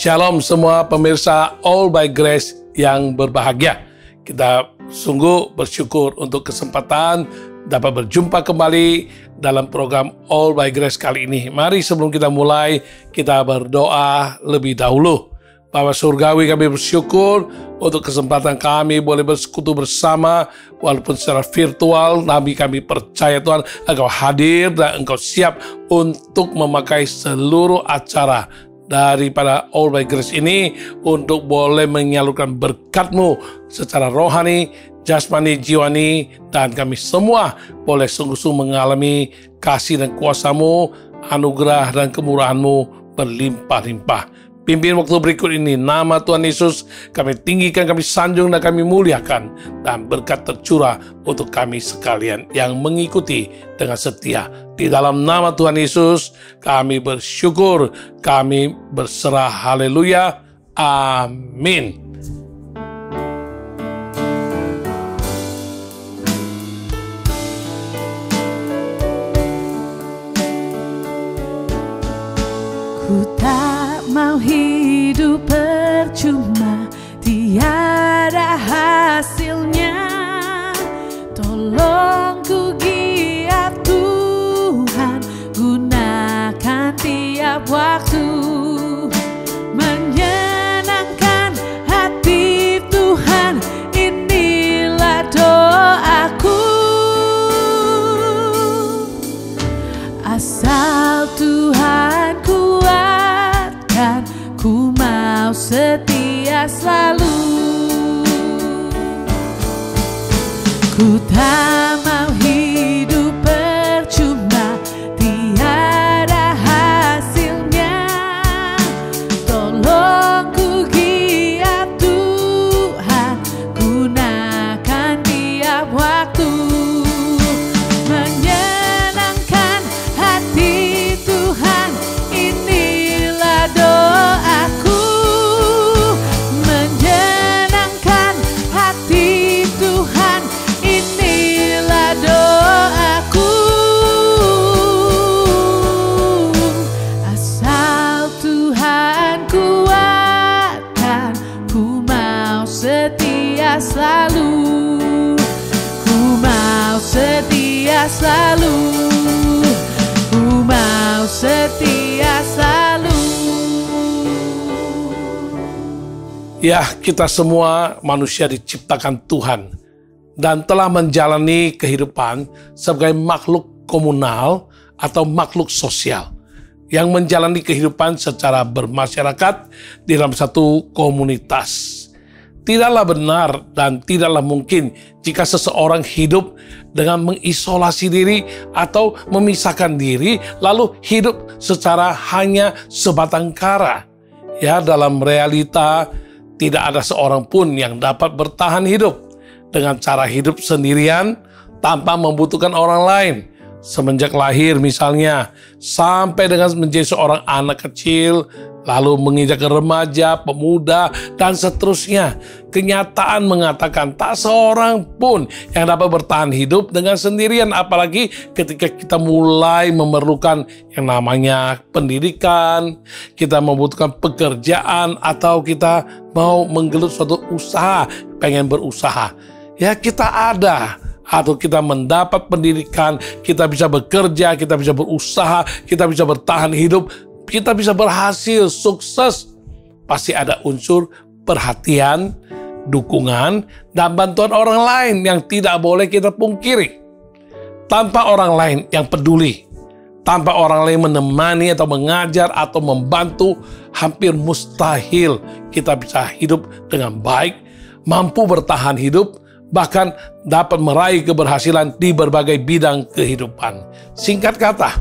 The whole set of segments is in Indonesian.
Shalom semua pemirsa All by Grace yang berbahagia. Kita sungguh bersyukur untuk kesempatan dapat berjumpa kembali dalam program All by Grace kali ini. Mari sebelum kita mulai, kita berdoa lebih dahulu. Bapa Surgawi, kami bersyukur untuk kesempatan kami boleh bersekutu bersama walaupun secara virtual. Nabi, kami percaya Tuhan Engkau hadir dan Engkau siap untuk memakai seluruh acara daripada All by Grace ini untuk boleh menyalurkan berkat-Mu secara rohani, jasmani, jiwani, dan kami semua boleh sungguh-sungguh mengalami kasih dan kuasa-Mu, anugerah dan kemurahan-Mu berlimpah-limpah. Pimpin waktu berikut ini, nama Tuhan Yesus kami tinggikan, kami sanjung, dan kami muliakan. Dan berkat tercurah untuk kami sekalian yang mengikuti dengan setia. Di dalam nama Tuhan Yesus kami bersyukur, kami berserah. Haleluya. Amin. Ku tak mau hidup percuma, tiada hasilnya. Tolong ku giat Tuhan, gunakan tiap waktu menyenangkan hati Tuhan. Inilah doaku, asal Tuhan kuatkan, ku mau setia selalu. Ku tak mau hidup percuma, tiada hasilnya. Tolong ku giat Tuhan, gunakan tiap waktu menyenangkan hati Tuhan. Inilah doaku, menyenangkan hati Tuhan. Inilah doaku, asal Tuhan kuatkan, ku mau setia selalu. Ku mau setia selalu, ku mau setia selalu. Ya, kita semua manusia diciptakan Tuhan dan telah menjalani kehidupan sebagai makhluk komunal atau makhluk sosial yang menjalani kehidupan secara bermasyarakat di dalam satu komunitas. Tidaklah benar dan tidaklah mungkin jika seseorang hidup dengan mengisolasi diri atau memisahkan diri lalu hidup secara hanya sebatang kara. Ya, dalam realita tidak ada seorang pun yang dapat bertahan hidup dengan cara hidup sendirian tanpa membutuhkan orang lain. Semenjak lahir misalnya, sampai dengan menjadi seorang anak kecil, lalu menginjak ke remaja, pemuda, dan seterusnya. Kenyataan mengatakan tak seorang pun yang dapat bertahan hidup dengan sendirian, apalagi ketika kita mulai memerlukan yang namanya pendidikan, kita membutuhkan pekerjaan, atau kita mau menggelut suatu usaha, pengen berusaha. Ya, kita ada atau kita mendapat pendidikan, kita bisa bekerja, kita bisa berusaha, kita bisa bertahan hidup, kita bisa berhasil, sukses. Pasti ada unsur perhatian, dukungan, dan bantuan orang lain yang tidak boleh kita pungkiri. Tanpa orang lain yang peduli, tanpa orang lain menemani atau mengajar atau membantu, hampir mustahil kita bisa hidup dengan baik, mampu bertahan hidup, bahkan dapat meraih keberhasilan di berbagai bidang kehidupan. Singkat kata,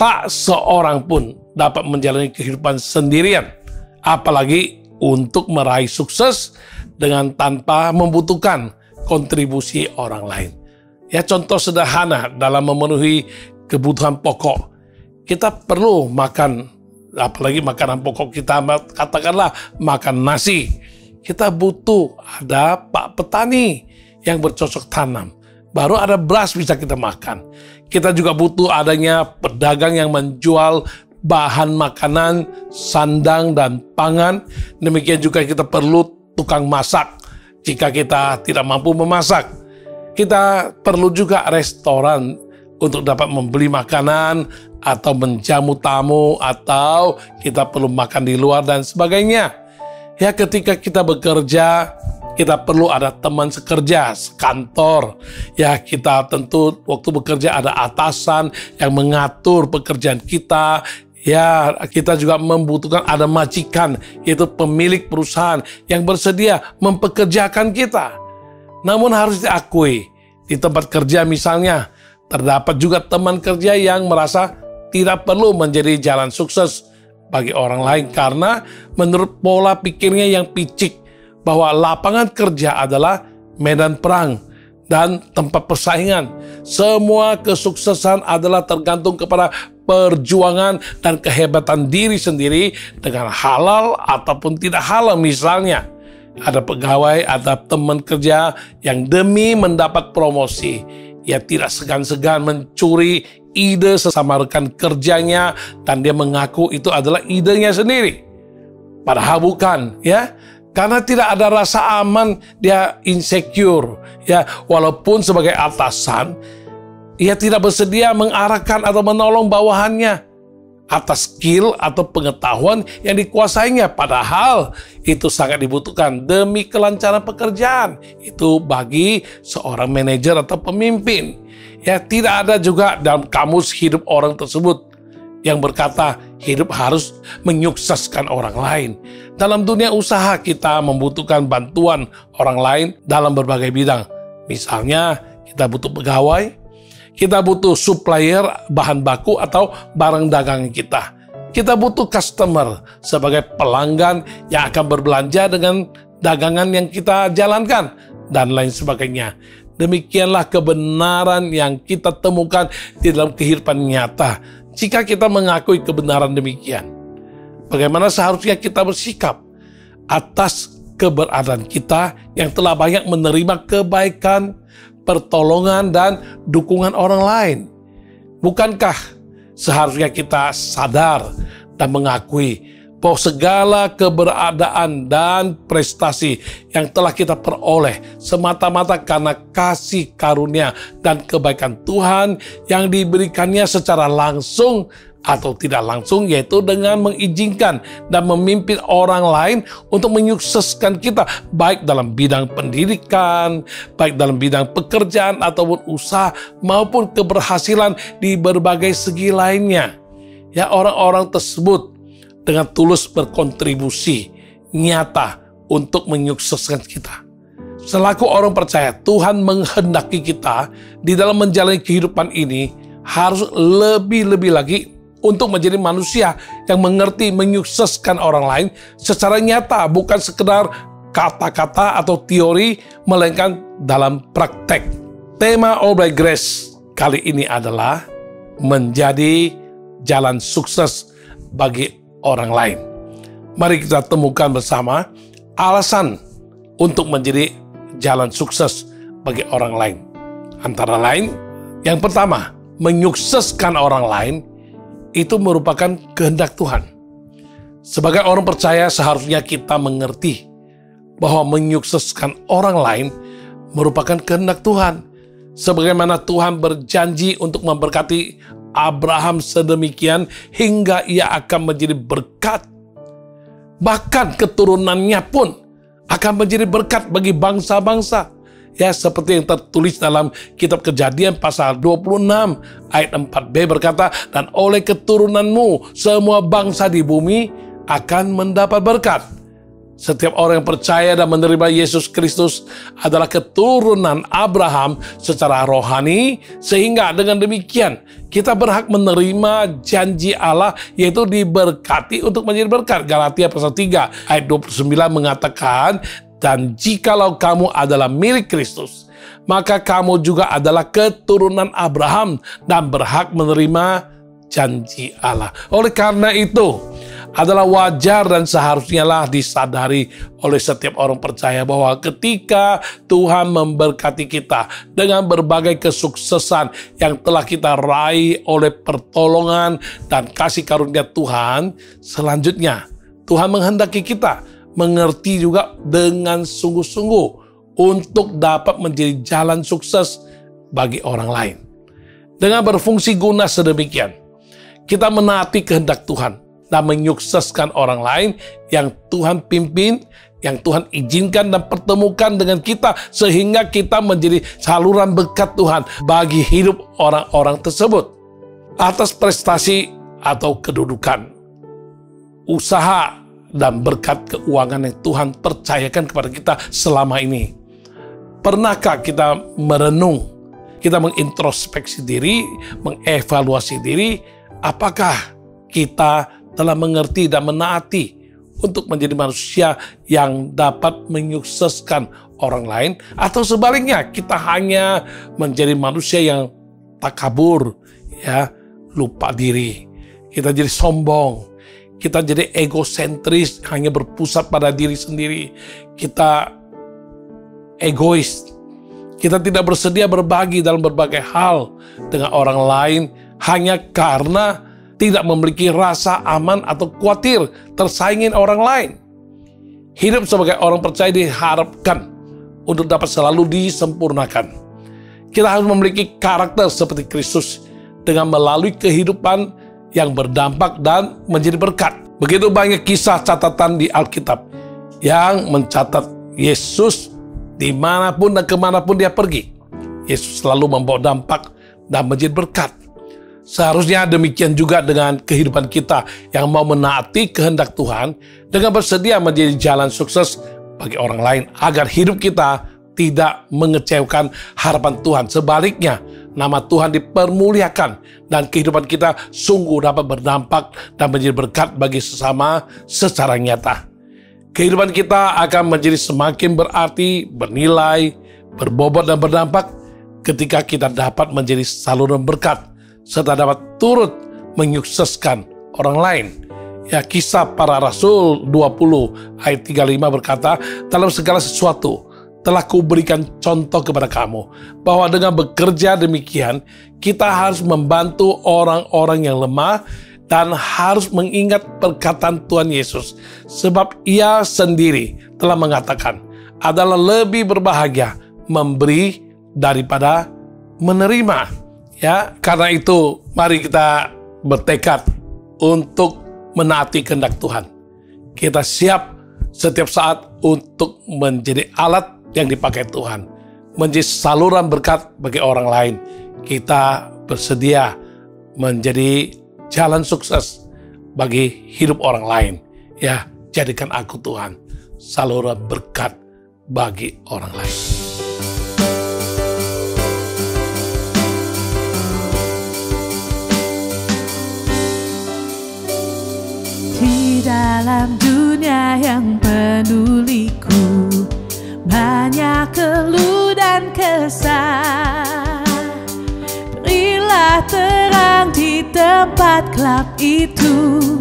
tak seorang pun dapat menjalani kehidupan sendirian, apalagi untuk meraih sukses dengan tanpa membutuhkan kontribusi orang lain. Ya, contoh sederhana dalam memenuhi kebutuhan pokok. Kita perlu makan, apalagi makanan pokok kita, katakanlah makan nasi. Kita butuh ada pak petani yang bercocok tanam. Baru ada beras bisa kita makan. Kita juga butuh adanya pedagang yang menjual bahan makanan, sandang, dan pangan. Demikian juga kita perlu tukang masak jika kita tidak mampu memasak. Kita perlu juga restoran untuk dapat membeli makanan atau menjamu tamu, atau kita perlu makan di luar dan sebagainya. Ya, ketika kita bekerja, kita perlu ada teman sekerja, sekantor. Ya, kita tentu waktu bekerja ada atasan yang mengatur pekerjaan kita. Ya, kita juga membutuhkan ada majikan, yaitu pemilik perusahaan yang bersedia mempekerjakan kita. Namun harus diakui, di tempat kerja misalnya, terdapat juga teman kerja yang merasa tidak perlu menjadi jalan sukses bagi orang lain karena menurut pola pikirnya yang picik bahwa lapangan kerja adalah medan perang dan tempat persaingan. Semua kesuksesan adalah tergantung kepada perjuangan dan kehebatan diri sendiri dengan halal ataupun tidak halal. Misalnya, ada pegawai atau teman kerja yang demi mendapat promosi, ia tidak segan-segan mencuri ide sesama rekan kerjanya dan dia mengaku itu adalah idenya sendiri. Padahal bukan, ya. Karena tidak ada rasa aman, dia insecure, ya. Walaupun sebagai atasan, ia tidak bersedia mengarahkan atau menolong bawahannya atas skill atau pengetahuan yang dikuasainya. Padahal itu sangat dibutuhkan demi kelancaran pekerjaan. Itu bagi seorang manajer atau pemimpin. Ya, tidak ada juga dalam kamus hidup orang tersebut yang berkata hidup harus menyukseskan orang lain. Dalam dunia usaha kita membutuhkan bantuan orang lain dalam berbagai bidang. Misalnya kita butuh pegawai, kita butuh supplier bahan baku atau barang dagangan kita. Kita butuh customer sebagai pelanggan yang akan berbelanja dengan dagangan yang kita jalankan dan lain sebagainya. Demikianlah kebenaran yang kita temukan di dalam kehidupan nyata. Jika kita mengakui kebenaran demikian, bagaimana seharusnya kita bersikap atas keberadaan kita yang telah banyak menerima kebaikan, pertolongan, dan dukungan orang lain? Bukankah seharusnya kita sadar dan mengakui bahwa segala keberadaan dan prestasi yang telah kita peroleh semata-mata karena kasih karunia dan kebaikan Tuhan yang diberikannya secara langsung atau tidak langsung, yaitu dengan mengizinkan dan memimpin orang lain untuk menyukseskan kita, baik dalam bidang pendidikan, baik dalam bidang pekerjaan ataupun usaha, maupun keberhasilan di berbagai segi lainnya. Ya, orang-orang tersebut dengan tulus berkontribusi nyata untuk menyukseskan kita. Selaku orang percaya, Tuhan menghendaki kita di dalam menjalani kehidupan ini harus lebih-lebih lagi untuk menjadi manusia yang mengerti menyukseskan orang lain secara nyata, bukan sekedar kata-kata atau teori, melainkan dalam praktek. Tema All by Grace kali ini adalah menjadi jalan sukses bagi orang lain. Mari kita temukan bersama alasan untuk menjadi jalan sukses bagi orang lain. Antara lain, yang pertama, menyukseskan orang lain itu merupakan kehendak Tuhan. Sebagai orang percaya, seharusnya kita mengerti bahwa menyukseskan orang lain merupakan kehendak Tuhan. Sebagaimana Tuhan berjanji untuk memberkati Abraham sedemikian hingga ia akan menjadi berkat. Bahkan keturunannya pun akan menjadi berkat bagi bangsa-bangsa. Ya, seperti yang tertulis dalam kitab Kejadian pasal 26 ayat 4b berkata, dan oleh keturunanmu semua bangsa di bumi akan mendapat berkat. Setiap orang yang percaya dan menerima Yesus Kristus adalah keturunan Abraham secara rohani, sehingga dengan demikian kita berhak menerima janji Allah, yaitu diberkati untuk menjadi berkat. Galatia pasal 3 ayat 29 mengatakan, dan jikalau kamu adalah milik Kristus, maka kamu juga adalah keturunan Abraham dan berhak menerima janji Allah. Oleh karena itu, adalah wajar dan seharusnya lah disadari oleh setiap orang percaya bahwa ketika Tuhan memberkati kita dengan berbagai kesuksesan yang telah kita raih oleh pertolongan dan kasih karunia Tuhan, selanjutnya Tuhan menghendaki kita mengerti juga dengan sungguh-sungguh untuk dapat menjadi jalan sukses bagi orang lain. Dengan berfungsi guna sedemikian, kita menaati kehendak Tuhan dan menyukseskan orang lain yang Tuhan pimpin, yang Tuhan izinkan dan pertemukan dengan kita, sehingga kita menjadi saluran berkat Tuhan bagi hidup orang-orang tersebut. Atas prestasi atau kedudukan, usaha, dan berkat keuangan yang Tuhan percayakan kepada kita selama ini, pernahkah kita merenung, kita mengintrospeksi diri, mengevaluasi diri, apakah kita telah mengerti dan menaati untuk menjadi manusia yang dapat menyukseskan orang lain, atau sebaliknya kita hanya menjadi manusia yang takabur, ya, lupa diri, kita jadi sombong, kita jadi egosentris, hanya berpusat pada diri sendiri, kita egois, kita tidak bersedia berbagi dalam berbagai hal dengan orang lain hanya karena tidak memiliki rasa aman atau khawatir tersaingin orang lain. Hidup sebagai orang percaya diharapkan untuk dapat selalu disempurnakan. Kita harus memiliki karakter seperti Kristus dengan melalui kehidupan yang berdampak dan menjadi berkat. Begitu banyak kisah catatan di Alkitab yang mencatat Yesus dimanapun dan kemanapun dia pergi, Yesus selalu membawa dampak dan menjadi berkat. Seharusnya demikian juga dengan kehidupan kita yang mau menaati kehendak Tuhan dengan bersedia menjadi jalan sukses bagi orang lain, agar hidup kita tidak mengecewakan harapan Tuhan. Sebaliknya, nama Tuhan dipermuliakan dan kehidupan kita sungguh dapat berdampak dan menjadi berkat bagi sesama secara nyata. Kehidupan kita akan menjadi semakin berarti, bernilai, berbobot dan berdampak ketika kita dapat menjadi saluran berkat serta dapat turut menyukseskan orang lain. Ya, Kisah Para Rasul 20 ayat 35 berkata, dalam segala sesuatu telah kuberikan contoh kepada kamu, bahwa dengan bekerja demikian kita harus membantu orang-orang yang lemah dan harus mengingat perkataan Tuhan Yesus, sebab ia sendiri telah mengatakan, adalah lebih berbahagia memberi daripada menerima. Ya, karena itu mari kita bertekad untuk menaati kehendak Tuhan. Kita siap setiap saat untuk menjadi alat yang dipakai Tuhan, menjadi saluran berkat bagi orang lain. Kita bersedia menjadi jalan sukses bagi hidup orang lain. Ya, jadikan aku Tuhan saluran berkat bagi orang lain. Di dalam dunia yang penuh liku, banyak keluh dan kesah. Berilah terang di tempat gelap itu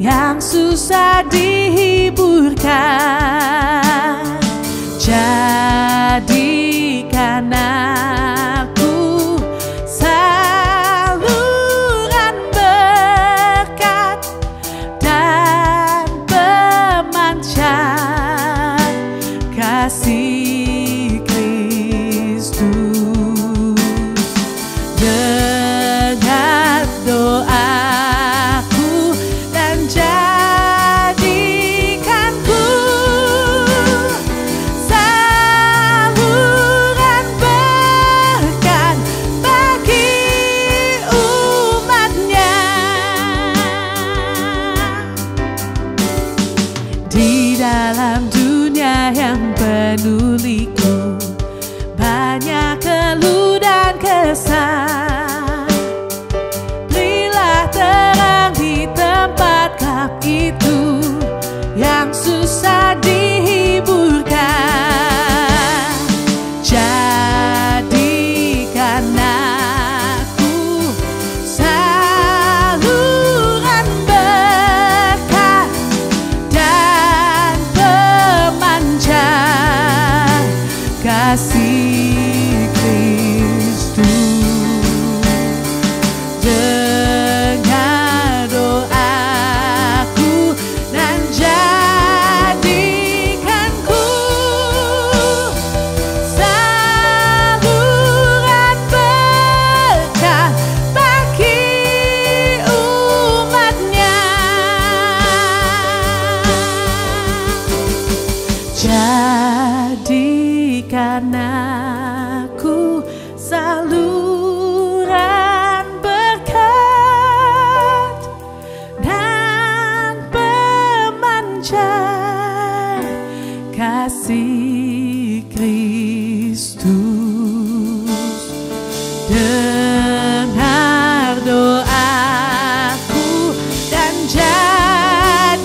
yang susah dihiburkan. Jadikan aku saluran berkat dan pemancar kasih Kristus. Dengar doaku dan jadikanku saluran berkat bagi umatnya. Di dalam dunia yang penuh liku, banyak keluh dan kesah. Berilah terang di tempat gelap itu yang susah dihiburkan. Jadikan aku saluran berkat kasih Kristus. Dengar doaku dan jadikanku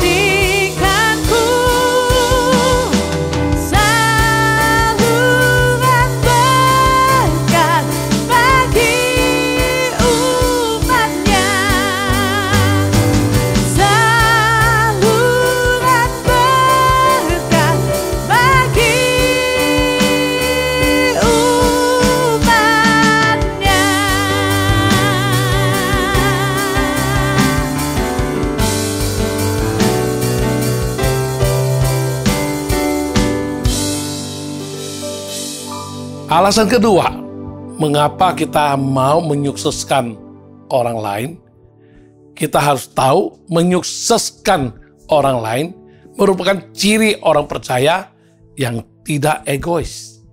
saluran berkat bagi umatnya, saluran berkat bagi umatnya. Alasan kedua, mengapa kita mau menyukseskan orang lain? Kita harus tahu menyukseskan orang lain merupakan ciri orang percaya yang tidak egois.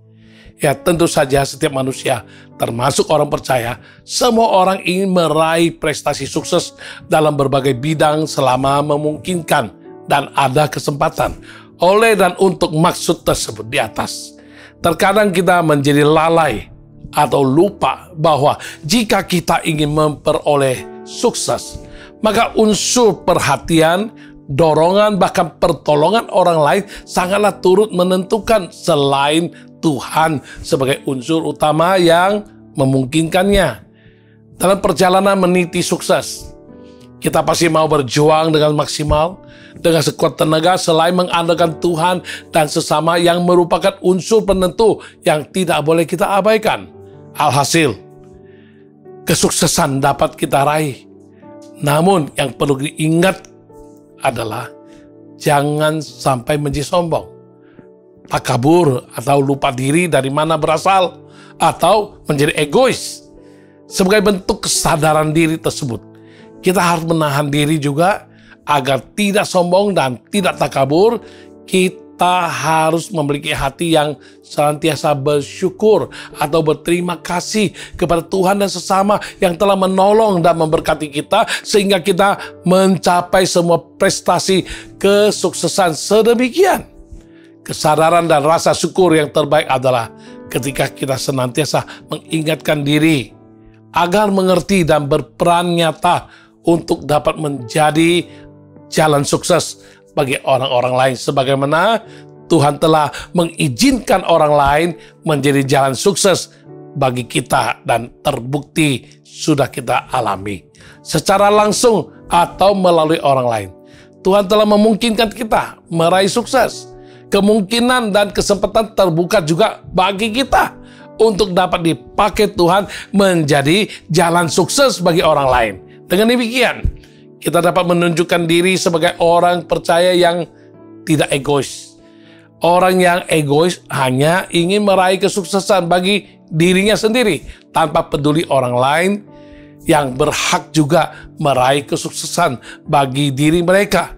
Ya, tentu saja setiap manusia, termasuk orang percaya, semua orang ingin meraih prestasi sukses dalam berbagai bidang selama memungkinkan dan ada kesempatan. Oleh dan untuk maksud tersebut di atas, terkadang kita menjadi lalai atau lupa bahwa jika kita ingin memperoleh sukses, maka unsur perhatian, dorongan, bahkan pertolongan orang lain sangatlah turut menentukan selain Tuhan sebagai unsur utama yang memungkinkannya. Dalam perjalanan meniti sukses, kita pasti mau berjuang dengan maksimal, dengan sekuat tenaga selain mengandalkan Tuhan dan sesama yang merupakan unsur penentu yang tidak boleh kita abaikan. Alhasil, kesuksesan dapat kita raih. Namun yang perlu diingat adalah jangan sampai menjadi sombong, takabur atau lupa diri dari mana berasal, atau menjadi egois. Sebagai bentuk kesadaran diri tersebut, kita harus menahan diri juga agar tidak sombong dan tidak takabur. Kita harus memiliki hati yang senantiasa bersyukur atau berterima kasih kepada Tuhan dan sesama yang telah menolong dan memberkati kita sehingga kita mencapai semua prestasi kesuksesan sedemikian. Kesadaran dan rasa syukur yang terbaik adalah ketika kita senantiasa mengingatkan diri agar mengerti dan berperan nyata untuk dapat menjadi jalan sukses bagi orang-orang lain, sebagaimana Tuhan telah mengizinkan orang lain menjadi jalan sukses bagi kita dan terbukti sudah kita alami secara langsung atau melalui orang lain. Tuhan telah memungkinkan kita meraih sukses. Kemungkinan dan kesempatan terbuka juga bagi kita untuk dapat dipakai Tuhan menjadi jalan sukses bagi orang lain. Dengan demikian, kita dapat menunjukkan diri sebagai orang percaya yang tidak egois. Orang yang egois hanya ingin meraih kesuksesan bagi dirinya sendiri tanpa peduli orang lain yang berhak juga meraih kesuksesan bagi diri mereka.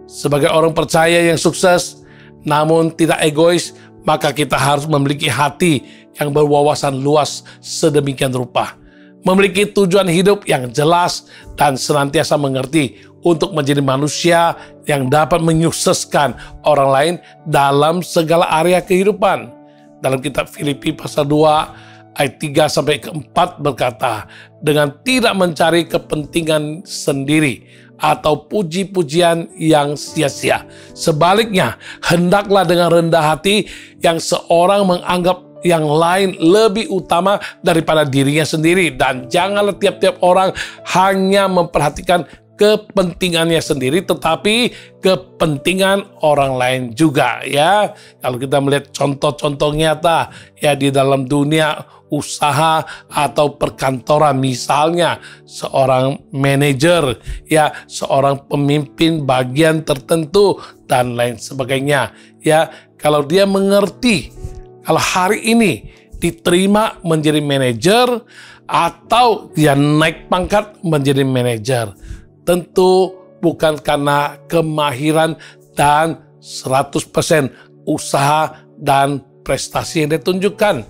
Sebagai orang percaya yang sukses namun tidak egois, maka kita harus memiliki hati yang berwawasan luas sedemikian rupa, memiliki tujuan hidup yang jelas dan senantiasa mengerti untuk menjadi manusia yang dapat menyukseskan orang lain dalam segala area kehidupan. Dalam kitab Filipi pasal 2 ayat 3-4 berkata, dengan tidak mencari kepentingan sendiri atau puji-pujian yang sia-sia. Sebaliknya, hendaklah dengan rendah hati yang seorang menganggap yang lain lebih utama daripada dirinya sendiri, dan janganlah tiap-tiap orang hanya memperhatikan kepentingannya sendiri, tetapi kepentingan orang lain juga, ya. Kalau kita melihat contoh-contoh nyata ya di dalam dunia usaha atau perkantoran, misalnya seorang manajer, ya, seorang pemimpin bagian tertentu dan lain sebagainya, ya. Kalau dia mengerti kalau hari ini diterima menjadi manajer atau dia naik pangkat menjadi manajer, tentu bukan karena kemahiran dan 100% usaha dan prestasi yang ditunjukkan.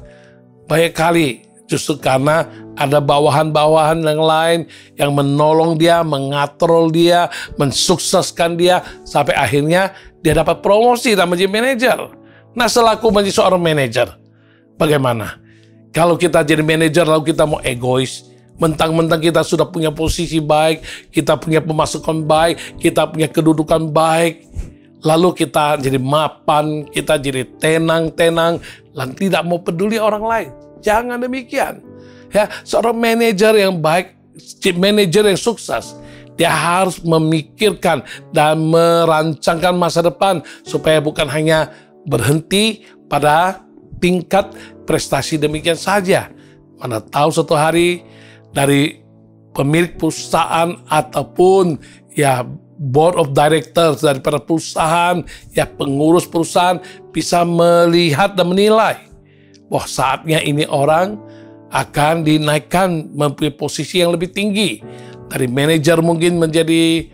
Banyak kali justru karena ada bawahan-bawahan yang lain yang menolong dia, mengatrol dia, mensukseskan dia, sampai akhirnya dia dapat promosi dan menjadi manajer. Nah, selaku menjadi seorang manajer, bagaimana? Kalau kita jadi manajer lalu kita mau egois, mentang-mentang kita sudah punya posisi baik, kita punya pemasukan baik, kita punya kedudukan baik, lalu kita jadi mapan, kita jadi tenang-tenang, dan tidak mau peduli orang lain. Jangan demikian. Ya, seorang manajer yang baik, manajer yang sukses, dia harus memikirkan dan merancangkan masa depan supaya bukan hanya berhenti pada tingkat prestasi demikian saja. Mana tahu suatu hari dari pemilik perusahaan ataupun ya board of directors daripada perusahaan, ya pengurus perusahaan bisa melihat dan menilai bahwa saatnya ini orang akan dinaikkan mempunyai posisi yang lebih tinggi. Dari manajer mungkin menjadi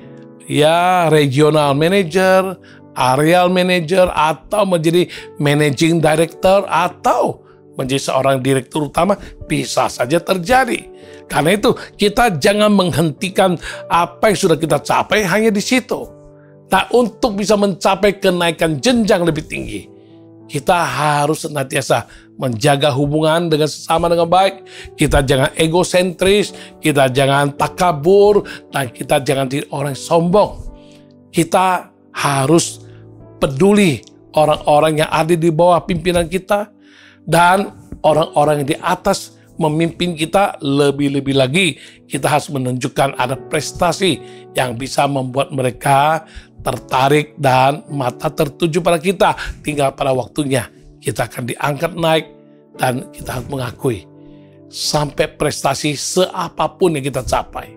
ya regional manager, areal manager, atau menjadi managing director, atau menjadi seorang direktur utama, bisa saja terjadi. Karena itu kita jangan menghentikan apa yang sudah kita capai hanya di situ. Nah, untuk bisa mencapai kenaikan jenjang lebih tinggi, kita harus senantiasa menjaga hubungan dengan sesama dengan baik. Kita jangan egosentris, kita jangan takabur, dan kita jangan jadi orang sombong. Kita harus peduli orang-orang yang ada di bawah pimpinan kita, dan orang-orang yang di atas memimpin kita. Lebih-lebih lagi kita harus menunjukkan ada prestasi yang bisa membuat mereka tertarik dan mata tertuju pada kita. Tinggal pada waktunya kita akan diangkat naik, dan kita harus mengakui sampai prestasi seapapun yang kita capai,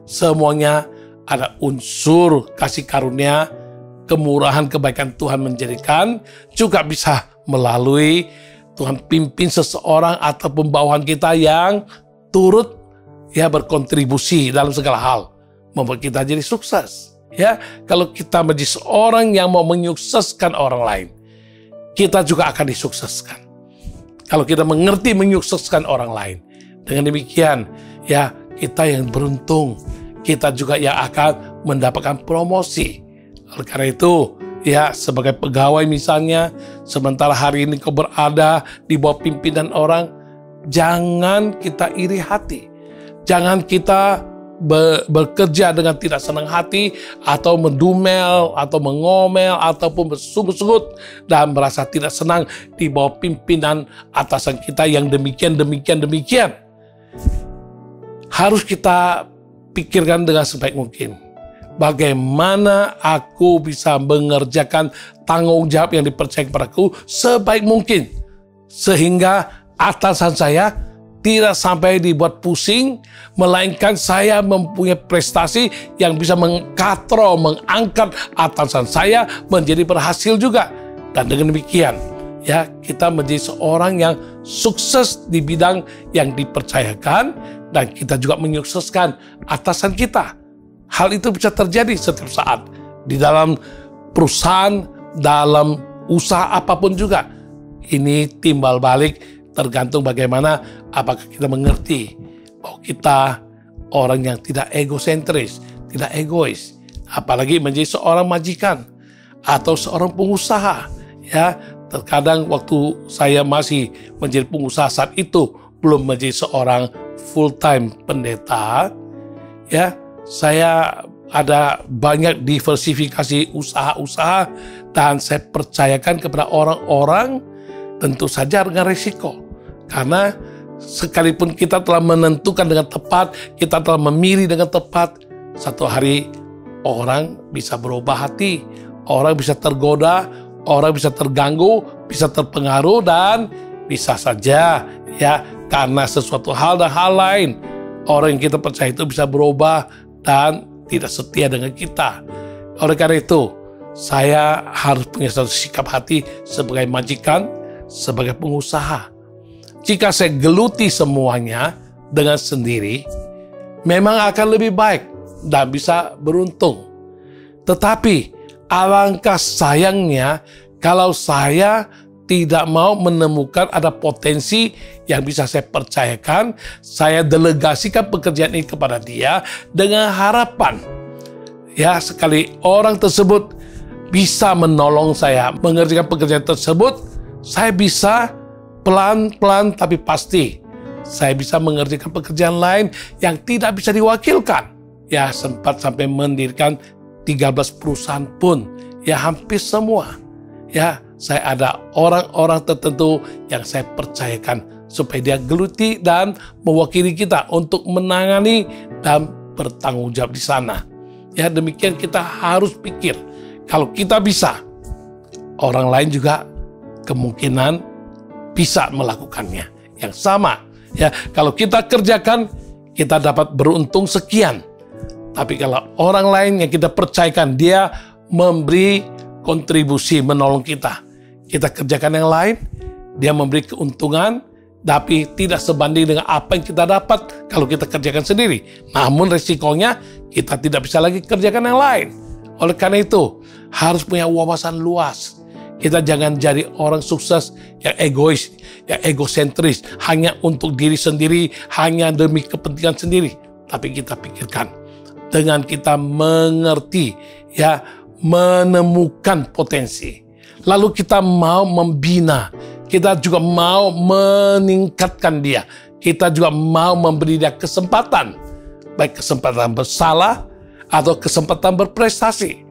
semuanya ada unsur kasih karunia, kemurahan, kebaikan Tuhan menjadikan, juga bisa melalui Tuhan pimpin seseorang atau bawahan kita yang turut ya berkontribusi dalam segala hal, membuat kita jadi sukses. Ya, kalau kita menjadi seorang yang mau menyukseskan orang lain, kita juga akan disukseskan. Kalau kita mengerti menyukseskan orang lain, dengan demikian ya kita yang beruntung, kita juga yang akan mendapatkan promosi. Oleh karena itu, ya sebagai pegawai misalnya, sementara hari ini kau berada di bawah pimpinan orang, jangan kita iri hati. Jangan kita bekerja dengan tidak senang hati, atau mendumel, atau mengomel, ataupun bersungut-sungut dan merasa tidak senang di bawah pimpinan atasan kita yang demikian. Harus kita pikirkan dengan sebaik mungkin. Bagaimana aku bisa mengerjakan tanggung jawab yang dipercaya kepadaku sebaik mungkin, sehingga atasan saya tidak sampai dibuat pusing, melainkan saya mempunyai prestasi yang bisa mengkatrol, mengangkat atasan saya menjadi berhasil juga. Dan dengan demikian, ya kita menjadi seorang yang sukses di bidang yang dipercayakan, dan kita juga menyukseskan atasan kita. Hal itu bisa terjadi setiap saat di dalam perusahaan, dalam usaha apapun juga. Ini timbal balik, tergantung bagaimana apakah kita mengerti bahwa kita orang yang tidak egosentris, tidak egois, apalagi menjadi seorang majikan atau seorang pengusaha. Ya, terkadang waktu saya masih menjadi pengusaha saat itu, belum menjadi seorang full-time pendeta, ya, saya ada banyak diversifikasi usaha-usaha, dan saya percayakan kepada orang-orang, tentu saja dengan risiko. Karena sekalipun kita telah menentukan dengan tepat, kita telah memilih dengan tepat, satu hari orang bisa berubah hati, orang bisa tergoda, orang bisa terganggu, bisa terpengaruh, dan bisa saja ya karena sesuatu hal dan hal lain, orang yang kita percaya itu bisa berubah dan tidak setia dengan kita. Oleh karena itu, saya harus punya satu sikap hati sebagai majikan, sebagai pengusaha. Jika saya geluti semuanya dengan sendiri, memang akan lebih baik dan bisa beruntung. Tetapi alangkah sayangnya kalau saya tidak mau menemukan ada potensi yang bisa saya percayakan, saya delegasikan pekerjaan ini kepada dia dengan harapan, ya sekali orang tersebut bisa menolong saya mengerjakan pekerjaan tersebut, saya bisa pelan-pelan tapi pasti. Saya bisa mengerjakan pekerjaan lain yang tidak bisa diwakilkan. Ya, sempat sampai mendirikan 13 perusahaan pun. Ya, hampir semua. Ya, saya ada orang-orang tertentu yang saya percayakan supaya dia geluti dan mewakili kita untuk menangani dan bertanggung jawab di sana. Ya, demikian kita harus pikir. Kalau kita bisa, orang lain juga kemungkinan bisa melakukannya. Yang sama. Ya, kalau kita kerjakan, kita dapat beruntung sekian. Tapi kalau orang lain yang kita percayakan, dia memberi kontribusi menolong kita. Kita kerjakan yang lain, dia memberi keuntungan, tapi tidak sebanding dengan apa yang kita dapat kalau kita kerjakan sendiri. Namun resikonya, kita tidak bisa lagi kerjakan yang lain. Oleh karena itu, harus punya wawasan luas. Kita jangan jadi orang sukses yang egois, yang egosentris, hanya untuk diri sendiri, hanya demi kepentingan sendiri. Tapi kita pikirkan, dengan kita mengerti, ya, menemukan potensi. Lalu kita mau membina, kita juga mau meningkatkan dia. Kita juga mau memberi dia kesempatan, baik kesempatan bersalah atau kesempatan berprestasi.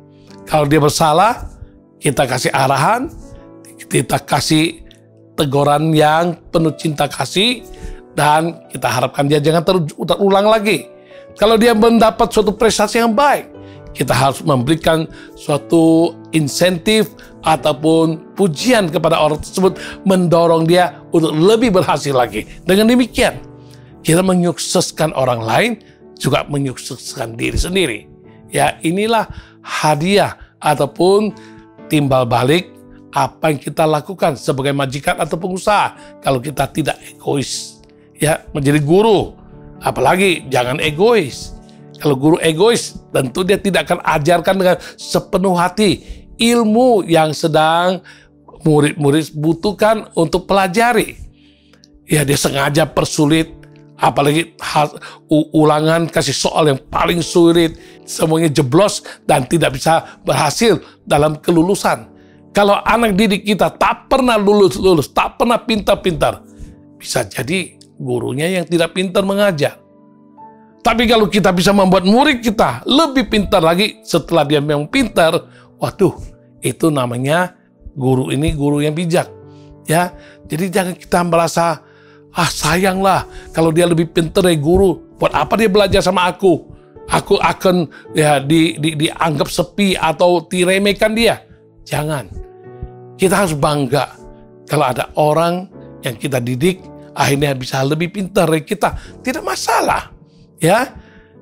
Kalau dia bersalah, kita kasih arahan, kita kasih teguran yang penuh cinta kasih, dan kita harapkan dia jangan terulang lagi. Kalau dia mendapat suatu prestasi yang baik, kita harus memberikan suatu insentif ataupun pujian kepada orang tersebut, mendorong dia untuk lebih berhasil lagi. Dengan demikian, kita menyukseskan orang lain, juga menyukseskan diri sendiri. Ya, inilah hadiah ataupun timbal balik apa yang kita lakukan sebagai majikan atau pengusaha kalau kita tidak egois. Ya, menjadi guru, apalagi jangan egois. Kalau guru egois, tentu dia tidak akan ajarkan dengan sepenuh hati ilmu yang sedang murid-murid butuhkan untuk pelajari. Ya, dia sengaja persulit, apalagi ulangan kasih soal yang paling sulit, semuanya jeblos dan tidak bisa berhasil dalam kelulusan. Kalau anak didik kita tak pernah lulus, tak pernah pintar-pintar, bisa jadi gurunya yang tidak pintar mengajar. Tapi kalau kita bisa membuat murid kita lebih pintar lagi setelah dia memang pintar, waduh, itu namanya guru ini guru yang bijak. Ya, jadi jangan kita merasa, sayanglah kalau dia lebih pintar dari guru, buat apa dia belajar sama aku? Aku akan ya dianggap sepi atau diremehkan dia. Jangan. Kita harus bangga kalau ada orang yang kita didik akhirnya bisa lebih pintar dari kita. Tidak masalah. Ya,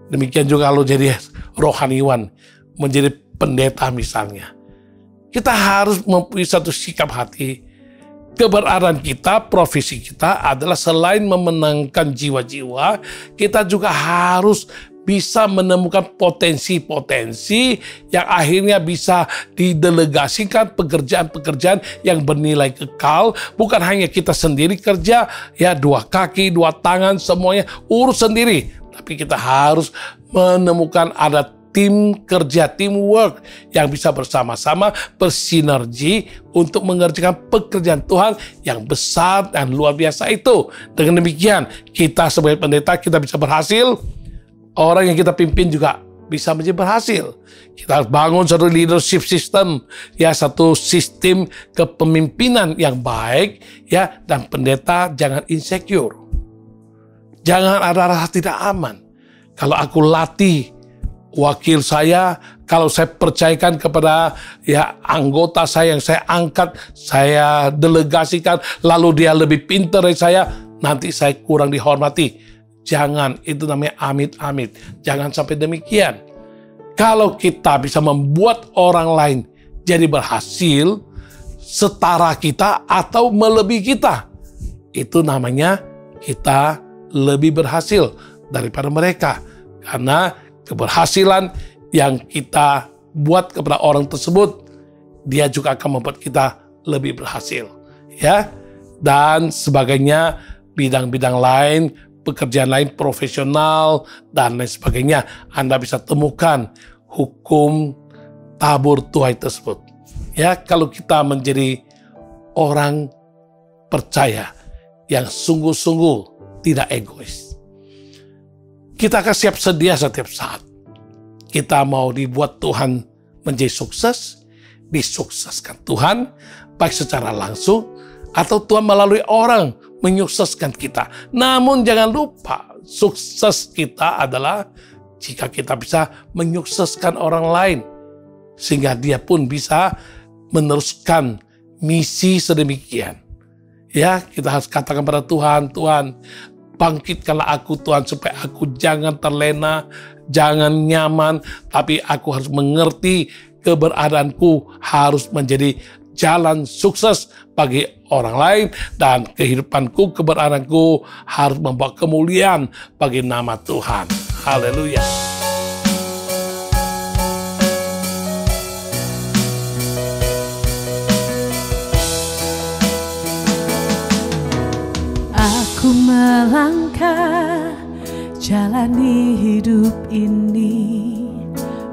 demikian juga kalau jadi rohaniwan, menjadi pendeta misalnya. Kita harus mempunyai satu sikap hati. Keberadaan kita, profesi kita adalah selain memenangkan jiwa-jiwa, kita juga harus bisa menemukan potensi-potensi yang akhirnya bisa didelegasikan pekerjaan-pekerjaan yang bernilai kekal. Bukan hanya kita sendiri kerja, ya 2 kaki, 2 tangan, semuanya urus sendiri. Tapi kita harus menemukan ada tim kerja, teamwork yang bisa bersama-sama bersinergi untuk mengerjakan pekerjaan Tuhan yang besar dan luar biasa itu. Dengan demikian, kita sebagai pendeta kita bisa berhasil, orang yang kita pimpin juga bisa menjadi berhasil. Kita harus bangun satu leadership system, ya, satu sistem kepemimpinan yang baik, ya, dan pendeta jangan insecure. Jangan ada rasa tidak aman. Kalau aku latih wakil saya, kalau saya percayakan kepada ya anggota saya yang saya angkat, saya delegasikan, lalu dia lebih pintar dari saya, nanti saya kurang dihormati. Jangan, itu namanya amit-amit. Jangan sampai demikian. Kalau kita bisa membuat orang lain jadi berhasil, setara kita atau melebihi kita, itu namanya kita lebih berhasil daripada mereka. Karena keberhasilan yang kita buat kepada orang tersebut, dia juga akan membuat kita lebih berhasil. Ya, dan sebagainya, bidang-bidang lain, pekerjaan lain, profesional, dan lain sebagainya. Anda bisa temukan hukum tabur tuai tersebut. Ya, kalau kita menjadi orang percaya yang sungguh-sungguh tidak egois, kita akan siap sedia setiap saat. Kita mau dibuat Tuhan menjadi sukses, disukseskan Tuhan, baik secara langsung atau Tuhan melalui orang menyukseskan kita. Namun jangan lupa, sukses kita adalah jika kita bisa menyukseskan orang lain, sehingga dia pun bisa meneruskan misi sedemikian. Ya, kita harus katakan pada Tuhan, Tuhan, bangkitkanlah aku Tuhan, supaya aku jangan terlena, jangan nyaman, tapi aku harus mengerti keberadaanku harus menjadi jalan sukses bagi orang lain, dan kehidupanku, keberadaanku harus membawa kemuliaan bagi nama Tuhan. Haleluya. Aku melangkah jalani hidup ini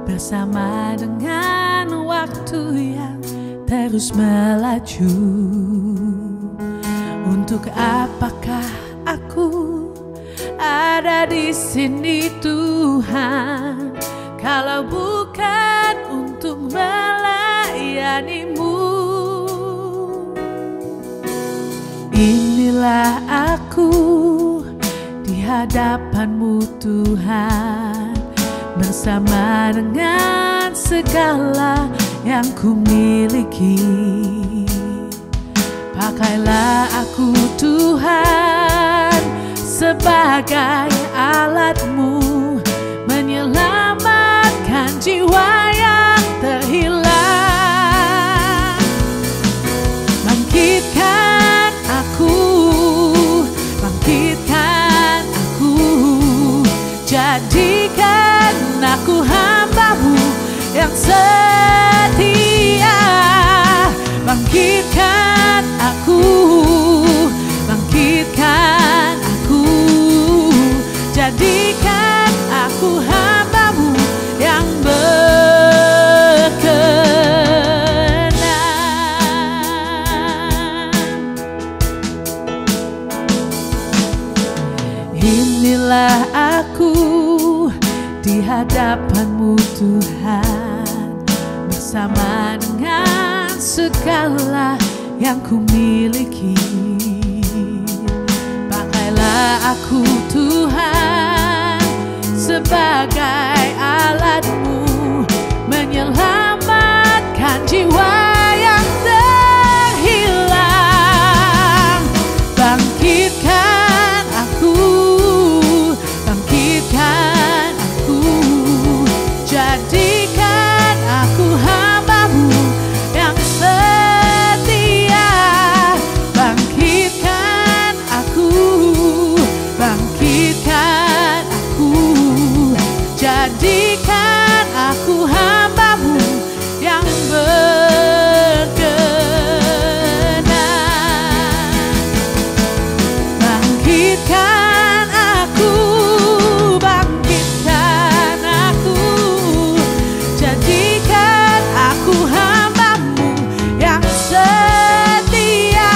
bersama dengan waktu yang terus melaju. Untuk apakah aku ada di sini Tuhan, kalau bukan untuk melayani-Mu? Inilah aku di hadapan-Mu Tuhan, bersama dengan segala yang ku miliki. Pakailah aku Tuhan sebagai alat-Mu, menyelamatkan jiwa yang terhilang. Bangkitkan aku, bangkitkan aku, jadikan aku hamba-Mu yang setia. Bangkitkan aku, bangkitkan aku, jadikan aku hamba-Mu yang berkenan. Inilah aku di hadapan-Mu Tuhan, bersama dengan segala yang ku miliki. Pakailah aku Tuhan sebagai alat-Mu, menyelamatkan jiwa yang terhilang. Bangkitkan aku, bangkitkan aku, jadikan aku hamba-Mu yang setia. Bangkitkan aku, bangkitkan aku, jadikan aku hamba-Mu yang berkenan. Bangkitkan aku, bangkitkan aku, jadikan aku hamba-Mu yang setia.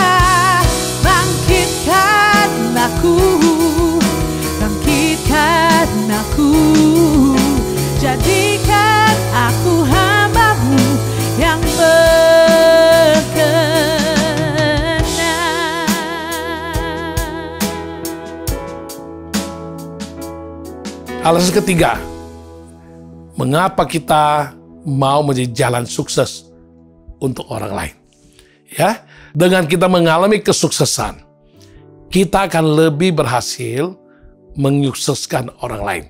Bangkitkan aku, bangkitkan aku, jadikan aku hamba-Mu yang berkenan. Alasan ketiga, mengapa kita mau menjadi jalan sukses untuk orang lain. Ya, dengan kita mengalami kesuksesan, kita akan lebih berhasil menyukseskan orang lain.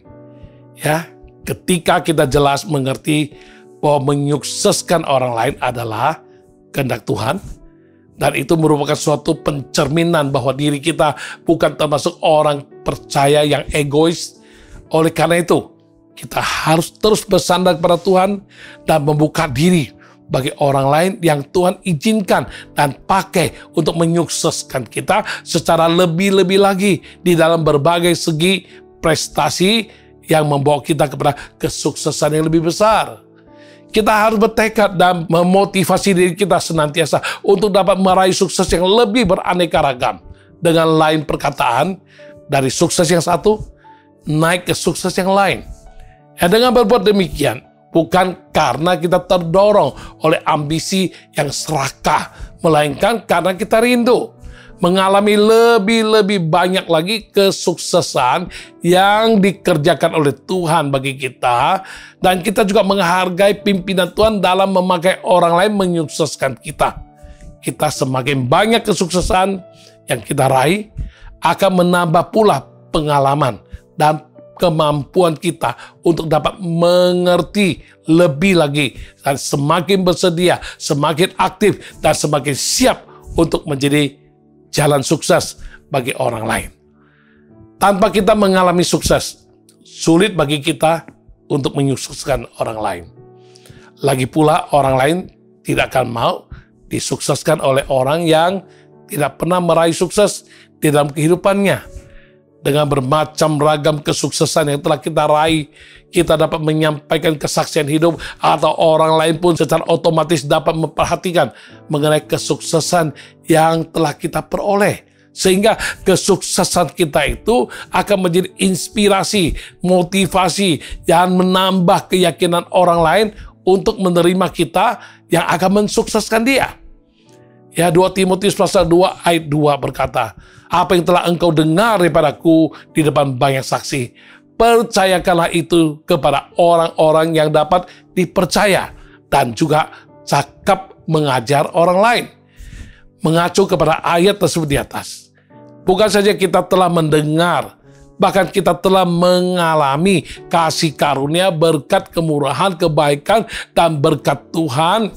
Ya, ketika kita jelas mengerti bahwa menyukseskan orang lain adalah kehendak Tuhan, dan itu merupakan suatu pencerminan bahwa diri kita bukan termasuk orang percaya yang egois. Oleh karena itu, kita harus terus bersandar kepada Tuhan dan membuka diri bagi orang lain yang Tuhan izinkan dan pakai untuk menyukseskan kita secara lebih-lebih lagi di dalam berbagai segi prestasi yang membawa kita kepada kesuksesan yang lebih besar. Kita harus bertekad dan memotivasi diri kita senantiasa untuk dapat meraih sukses yang lebih beraneka ragam. Dengan lain perkataan, dari sukses yang satu, naik ke sukses yang lain. Dengan berbuat demikian, bukan karena kita terdorong oleh ambisi yang serakah, melainkan karena kita rindu mengalami lebih banyak lagi kesuksesan yang dikerjakan oleh Tuhan bagi kita, dan kita juga menghargai pimpinan Tuhan dalam memakai orang lain menyukseskan kita. Kita semakin banyak kesuksesan yang kita raih, akan menambah pula pengalaman dan kemampuan kita untuk dapat mengerti lebih lagi, dan semakin bersedia, semakin aktif, dan semakin siap untuk menjadi jalan sukses bagi orang lain. Tanpa kita mengalami sukses, sulit bagi kita untuk menyukseskan orang lain. Lagi pula orang lain tidak akan mau disukseskan oleh orang yang tidak pernah meraih sukses di dalam kehidupannya. Dengan bermacam ragam kesuksesan yang telah kita raih, kita dapat menyampaikan kesaksian hidup, atau orang lain pun secara otomatis dapat memperhatikan mengenai kesuksesan yang telah kita peroleh. Sehingga kesuksesan kita itu akan menjadi inspirasi, motivasi, dan menambah keyakinan orang lain untuk menerima kita yang akan mensukseskan dia. Ya, 2 Timotius pasal 2 ayat 2 berkata, apa yang telah engkau dengar daripadaku di depan banyak saksi, percayakanlah itu kepada orang-orang yang dapat dipercaya, dan juga cakap mengajar orang lain. Mengacu kepada ayat tersebut di atas, bukan saja kita telah mendengar, bahkan kita telah mengalami kasih karunia, berkat kemurahan, kebaikan, dan berkat Tuhan,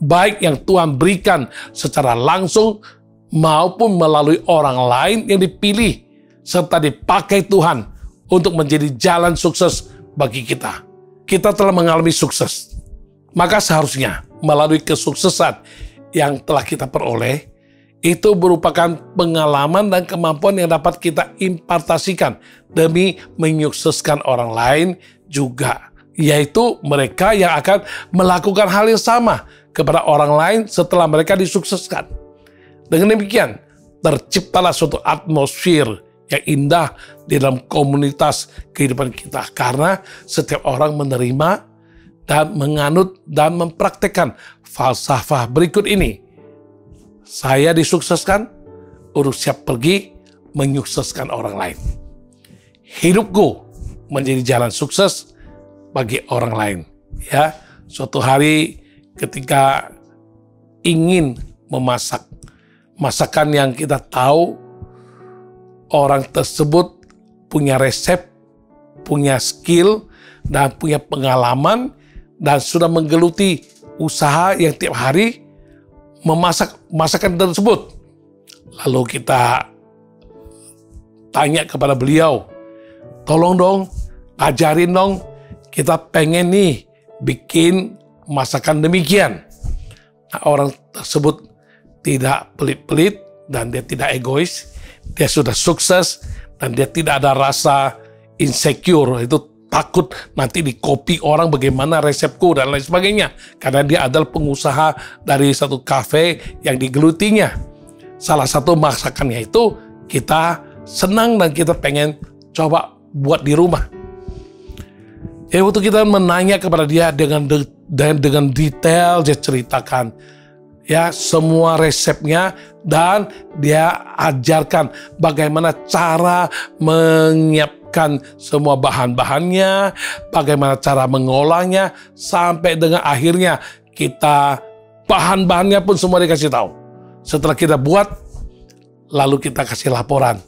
baik yang Tuhan berikan secara langsung maupun melalui orang lain yang dipilih serta dipakai Tuhan untuk menjadi jalan sukses bagi kita. Kita telah mengalami sukses, maka seharusnya melalui kesuksesan yang telah kita peroleh, itu merupakan pengalaman dan kemampuan yang dapat kita impartasikan demi menyukseskan orang lain juga, yaitu mereka yang akan melakukan hal yang sama kepada orang lain setelah mereka disukseskan. Dengan demikian, terciptalah suatu atmosfer yang indah di dalam komunitas kehidupan kita, karena setiap orang menerima dan menganut dan mempraktekkan falsafah berikut ini. Saya disukseskan, urus siap pergi menyukseskan orang lain. Hidupku menjadi jalan sukses bagi orang lain. Ya, suatu hari ketika ingin memasak masakan yang kita tahu orang tersebut punya resep, punya skill, dan punya pengalaman, dan sudah menggeluti usaha yang tiap hari memasak masakan tersebut. Lalu kita tanya kepada beliau, tolong dong, ajarin dong, kita pengen nih bikin masakan demikian. Nah, orang tersebut tidak pelit-pelit dan dia tidak egois. Dia sudah sukses dan dia tidak ada rasa insecure, itu takut nanti dikopi orang bagaimana resepku dan lain sebagainya. Karena dia adalah pengusaha dari satu kafe yang digelutinya. Salah satu masakannya itu kita senang dan kita pengen coba buat di rumah. Ya, waktu kita menanya kepada dia dengan detail, dia ceritakan ya semua resepnya, dan dia ajarkan bagaimana cara menyiapkan semua bahan-bahannya, bagaimana cara mengolahnya, sampai dengan akhirnya kita bahan-bahannya pun semua dikasih tahu. Setelah kita buat, lalu kita kasih laporan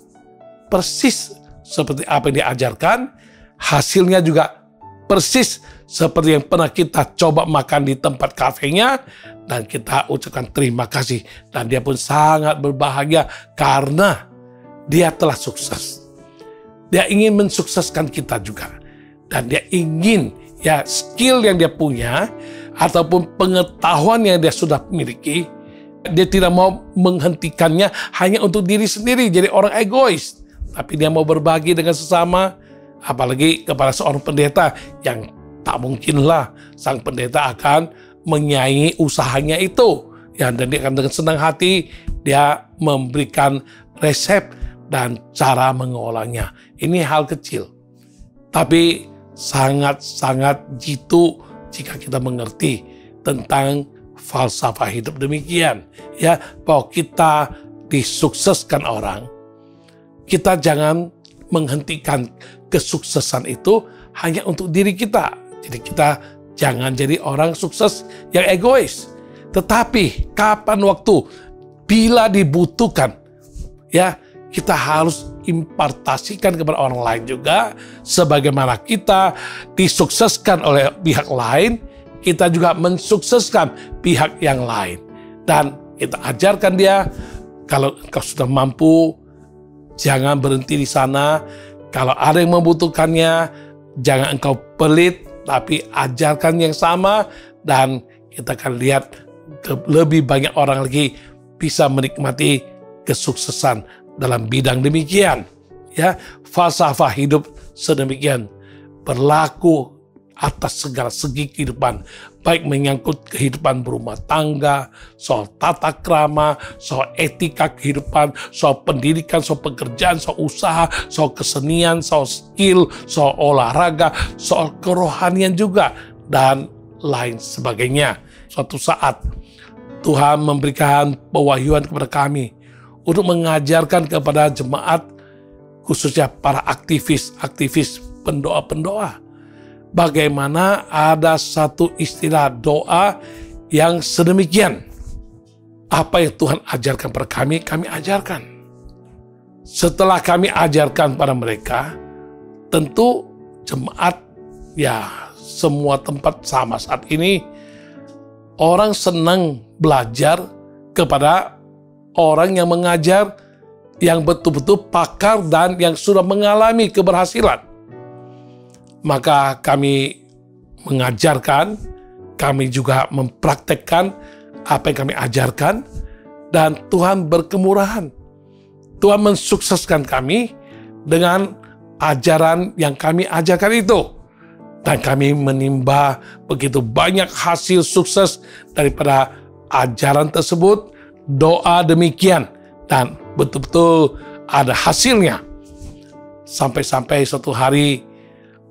persis seperti apa yang diajarkan, hasilnya juga persis seperti yang pernah kita coba makan di tempat kafenya, dan kita ucapkan terima kasih. Dan dia pun sangat berbahagia karena dia telah sukses. Dia ingin mensukseskan kita juga. Dan dia ingin ya skill yang dia punya ataupun pengetahuan yang dia sudah miliki, dia tidak mau menghentikannya hanya untuk diri sendiri, jadi orang egois. Tapi dia mau berbagi dengan sesama, apalagi kepada seorang pendeta yang tak mungkinlah sang pendeta akan menyaingi usahanya itu. Ya, dan dia akan dengan senang hati dia memberikan resep dan cara mengolahnya. Ini hal kecil, tapi sangat-sangat jitu jika kita mengerti tentang falsafah hidup demikian. Ya, bahwa kita disukseskan orang, kita jangan menghentikan kesuksesan itu hanya untuk diri kita. Jadi kita jangan jadi orang sukses yang egois. Tetapi kapan waktu, bila dibutuhkan, ya kita harus impartasikan kepada orang lain juga. Sebagaimana kita disukseskan oleh pihak lain, kita juga mensukseskan pihak yang lain. Dan kita ajarkan dia, kalau engkau sudah mampu, jangan berhenti di sana. Kalau ada yang membutuhkannya, jangan engkau pelit, tapi ajarkan yang sama, dan kita akan lihat lebih banyak orang lagi bisa menikmati kesuksesan dalam bidang demikian. Ya, falsafah hidup sedemikian berlaku atas segala segi kehidupan, baik menyangkut kehidupan berumah tangga, soal tata krama, soal etika kehidupan, soal pendidikan, soal pekerjaan, soal usaha, soal kesenian, soal skill, soal olahraga, soal kerohanian juga, dan lain sebagainya. Suatu saat Tuhan memberikan pewahyuan kepada kami untuk mengajarkan kepada jemaat, khususnya para aktivis pendoa-pendoa, bagaimana ada satu istilah doa yang sedemikian. Apa yang Tuhan ajarkan pada kami ajarkan. Setelah kami ajarkan pada mereka, tentu jemaat, ya semua tempat sama saat ini, orang senang belajar kepada orang yang mengajar, yang betul-betul pakar dan yang sudah mengalami keberhasilan. Maka kami mengajarkan, kami juga mempraktekkan apa yang kami ajarkan, dan Tuhan berkemurahan. Tuhan mensukseskan kami dengan ajaran yang kami ajarkan itu. Dan kami menimba begitu banyak hasil sukses daripada ajaran tersebut, doa demikian, dan betul-betul ada hasilnya. Sampai-sampai suatu hari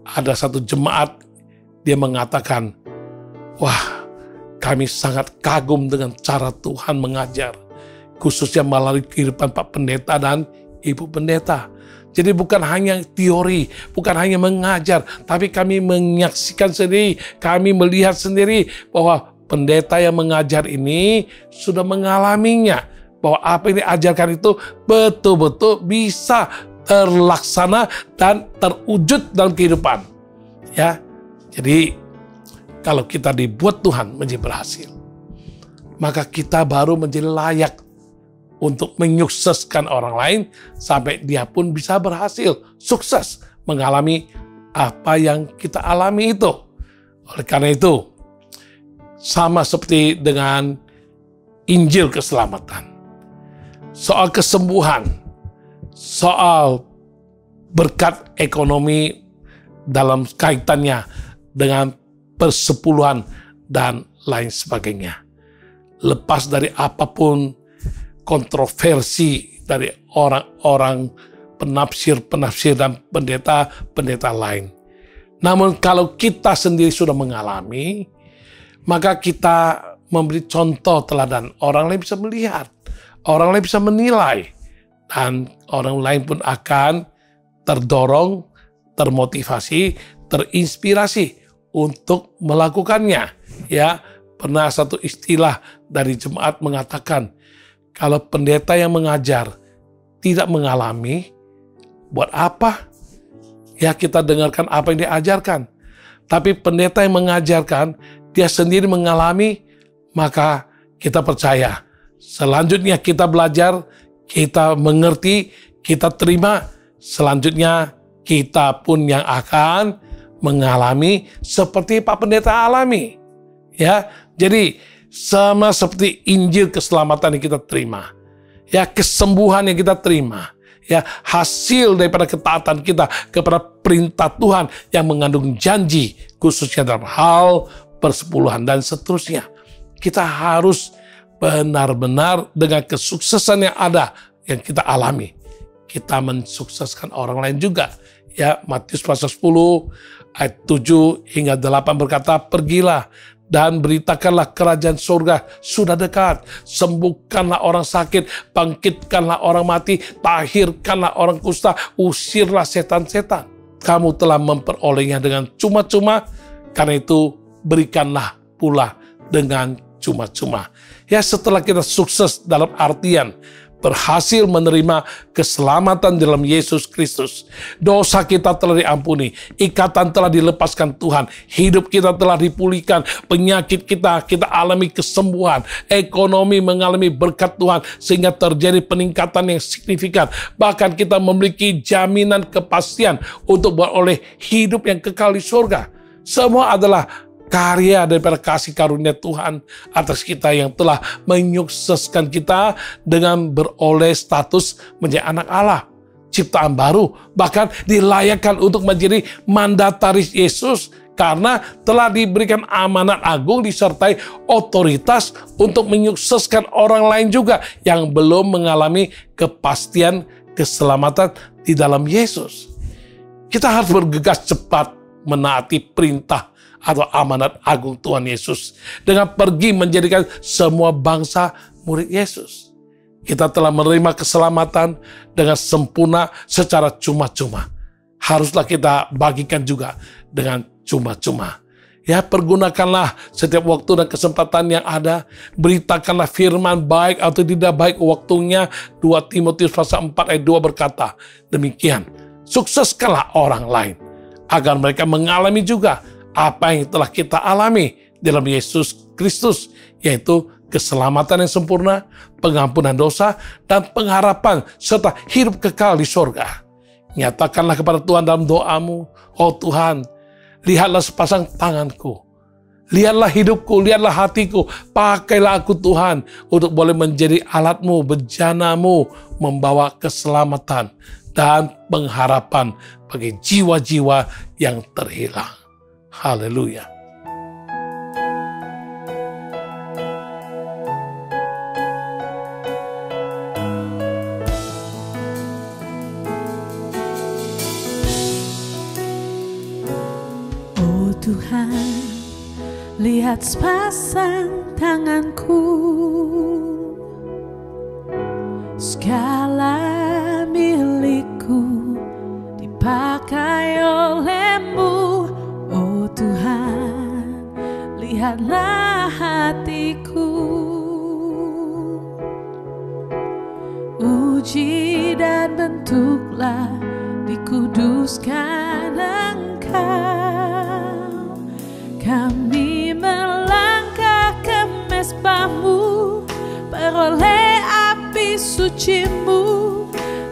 ada satu jemaat, dia mengatakan, wah, kami sangat kagum dengan cara Tuhan mengajar, khususnya melalui kehidupan Pak Pendeta dan Ibu Pendeta. Jadi bukan hanya teori, bukan hanya mengajar, tapi kami menyaksikan sendiri, kami melihat sendiri bahwa pendeta yang mengajar ini sudah mengalaminya, bahwa apa yang diajarkan itu betul-betul bisa terlaksana dan terwujud dalam kehidupan. Ya, jadi kalau kita dibuat Tuhan menjadi berhasil, maka kita baru menjadi layak untuk menyukseskan orang lain sampai dia pun bisa berhasil, sukses mengalami apa yang kita alami itu. Oleh karena itu, sama seperti dengan Injil keselamatan, soal kesembuhan, soal berkat ekonomi dalam kaitannya dengan persepuluhan dan lain sebagainya. Lepas dari apapun kontroversi dari orang-orang penafsir dan pendeta-pendeta lain. Namun kalau kita sendiri sudah mengalami, maka kita memberi contoh teladan. Orang lain bisa melihat, orang lain bisa menilai, dan orang lain pun akan terdorong, termotivasi, terinspirasi untuk melakukannya. Ya, pernah satu istilah dari jemaat mengatakan, kalau pendeta yang mengajar tidak mengalami, buat apa? Ya, kita dengarkan apa yang diajarkan. Tapi pendeta yang mengajarkan, dia sendiri mengalami, maka kita percaya. Selanjutnya kita belajar, kita mengerti, kita terima. Selanjutnya kita pun yang akan mengalami seperti Pak Pendeta alami. Ya, jadi sama seperti Injil keselamatan yang kita terima, ya, kesembuhan yang kita terima, Ya, hasil daripada ketaatan kita kepada perintah Tuhan yang mengandung janji, khususnya dalam hal persepuluhan dan seterusnya. Kita harus benar-benar dengan kesuksesan yang ada yang kita alami, kita mensukseskan orang lain juga. Ya, Matius pasal 10 ayat 7 hingga 8 berkata, "Pergilah dan beritakanlah kerajaan surga sudah dekat. Sembuhkanlah orang sakit, bangkitkanlah orang mati, tahirkanlah orang kusta, usirlah setan-setan. Kamu telah memperolehnya dengan cuma-cuma, karena itu berikanlah pula dengan cuma-cuma." Ya, setelah kita sukses dalam artian berhasil menerima keselamatan dalam Yesus Kristus, dosa kita telah diampuni, ikatan telah dilepaskan Tuhan, hidup kita telah dipulihkan, penyakit kita alami kesembuhan, ekonomi mengalami berkat Tuhan sehingga terjadi peningkatan yang signifikan, bahkan kita memiliki jaminan kepastian untuk beroleh hidup yang kekal di surga. Semua adalah karya daripada kasih karunia Tuhan atas kita yang telah menyukseskan kita dengan beroleh status menjadi anak Allah, ciptaan baru, bahkan dilayakkan untuk menjadi mandataris Yesus karena telah diberikan amanat agung disertai otoritas untuk menyukseskan orang lain juga yang belum mengalami kepastian keselamatan di dalam Yesus. Kita harus bergegas cepat menaati perintah atau amanat agung Tuhan Yesus dengan pergi menjadikan semua bangsa murid Yesus. Kita telah menerima keselamatan dengan sempurna secara cuma-cuma. Haruslah kita bagikan juga dengan cuma-cuma. Ya, pergunakanlah setiap waktu dan kesempatan yang ada. Beritakanlah firman baik atau tidak baik waktunya. 2 Timotius pasal 4 ayat 2 berkata demikian. Sukseskanlah orang lain agar mereka mengalami juga apa yang telah kita alami dalam Yesus Kristus, yaitu keselamatan yang sempurna, pengampunan dosa, dan pengharapan serta hidup kekal di surga. Nyatakanlah kepada Tuhan dalam doamu, "Oh Tuhan, lihatlah sepasang tanganku, lihatlah hidupku, lihatlah hatiku, pakailah aku Tuhan untuk boleh menjadi alatmu, bejanamu, membawa keselamatan dan pengharapan bagi jiwa-jiwa yang terhilang." Haleluya. Oh Tuhan, lihat sepasang tanganku, segala milikku dipakai oleh-Mu. Oh Tuhan, lihatlah hatiku, uji dan bentuklah, dikuduskan Engkau. Kami melangkah ke mezbah-Mu, peroleh api suci-Mu,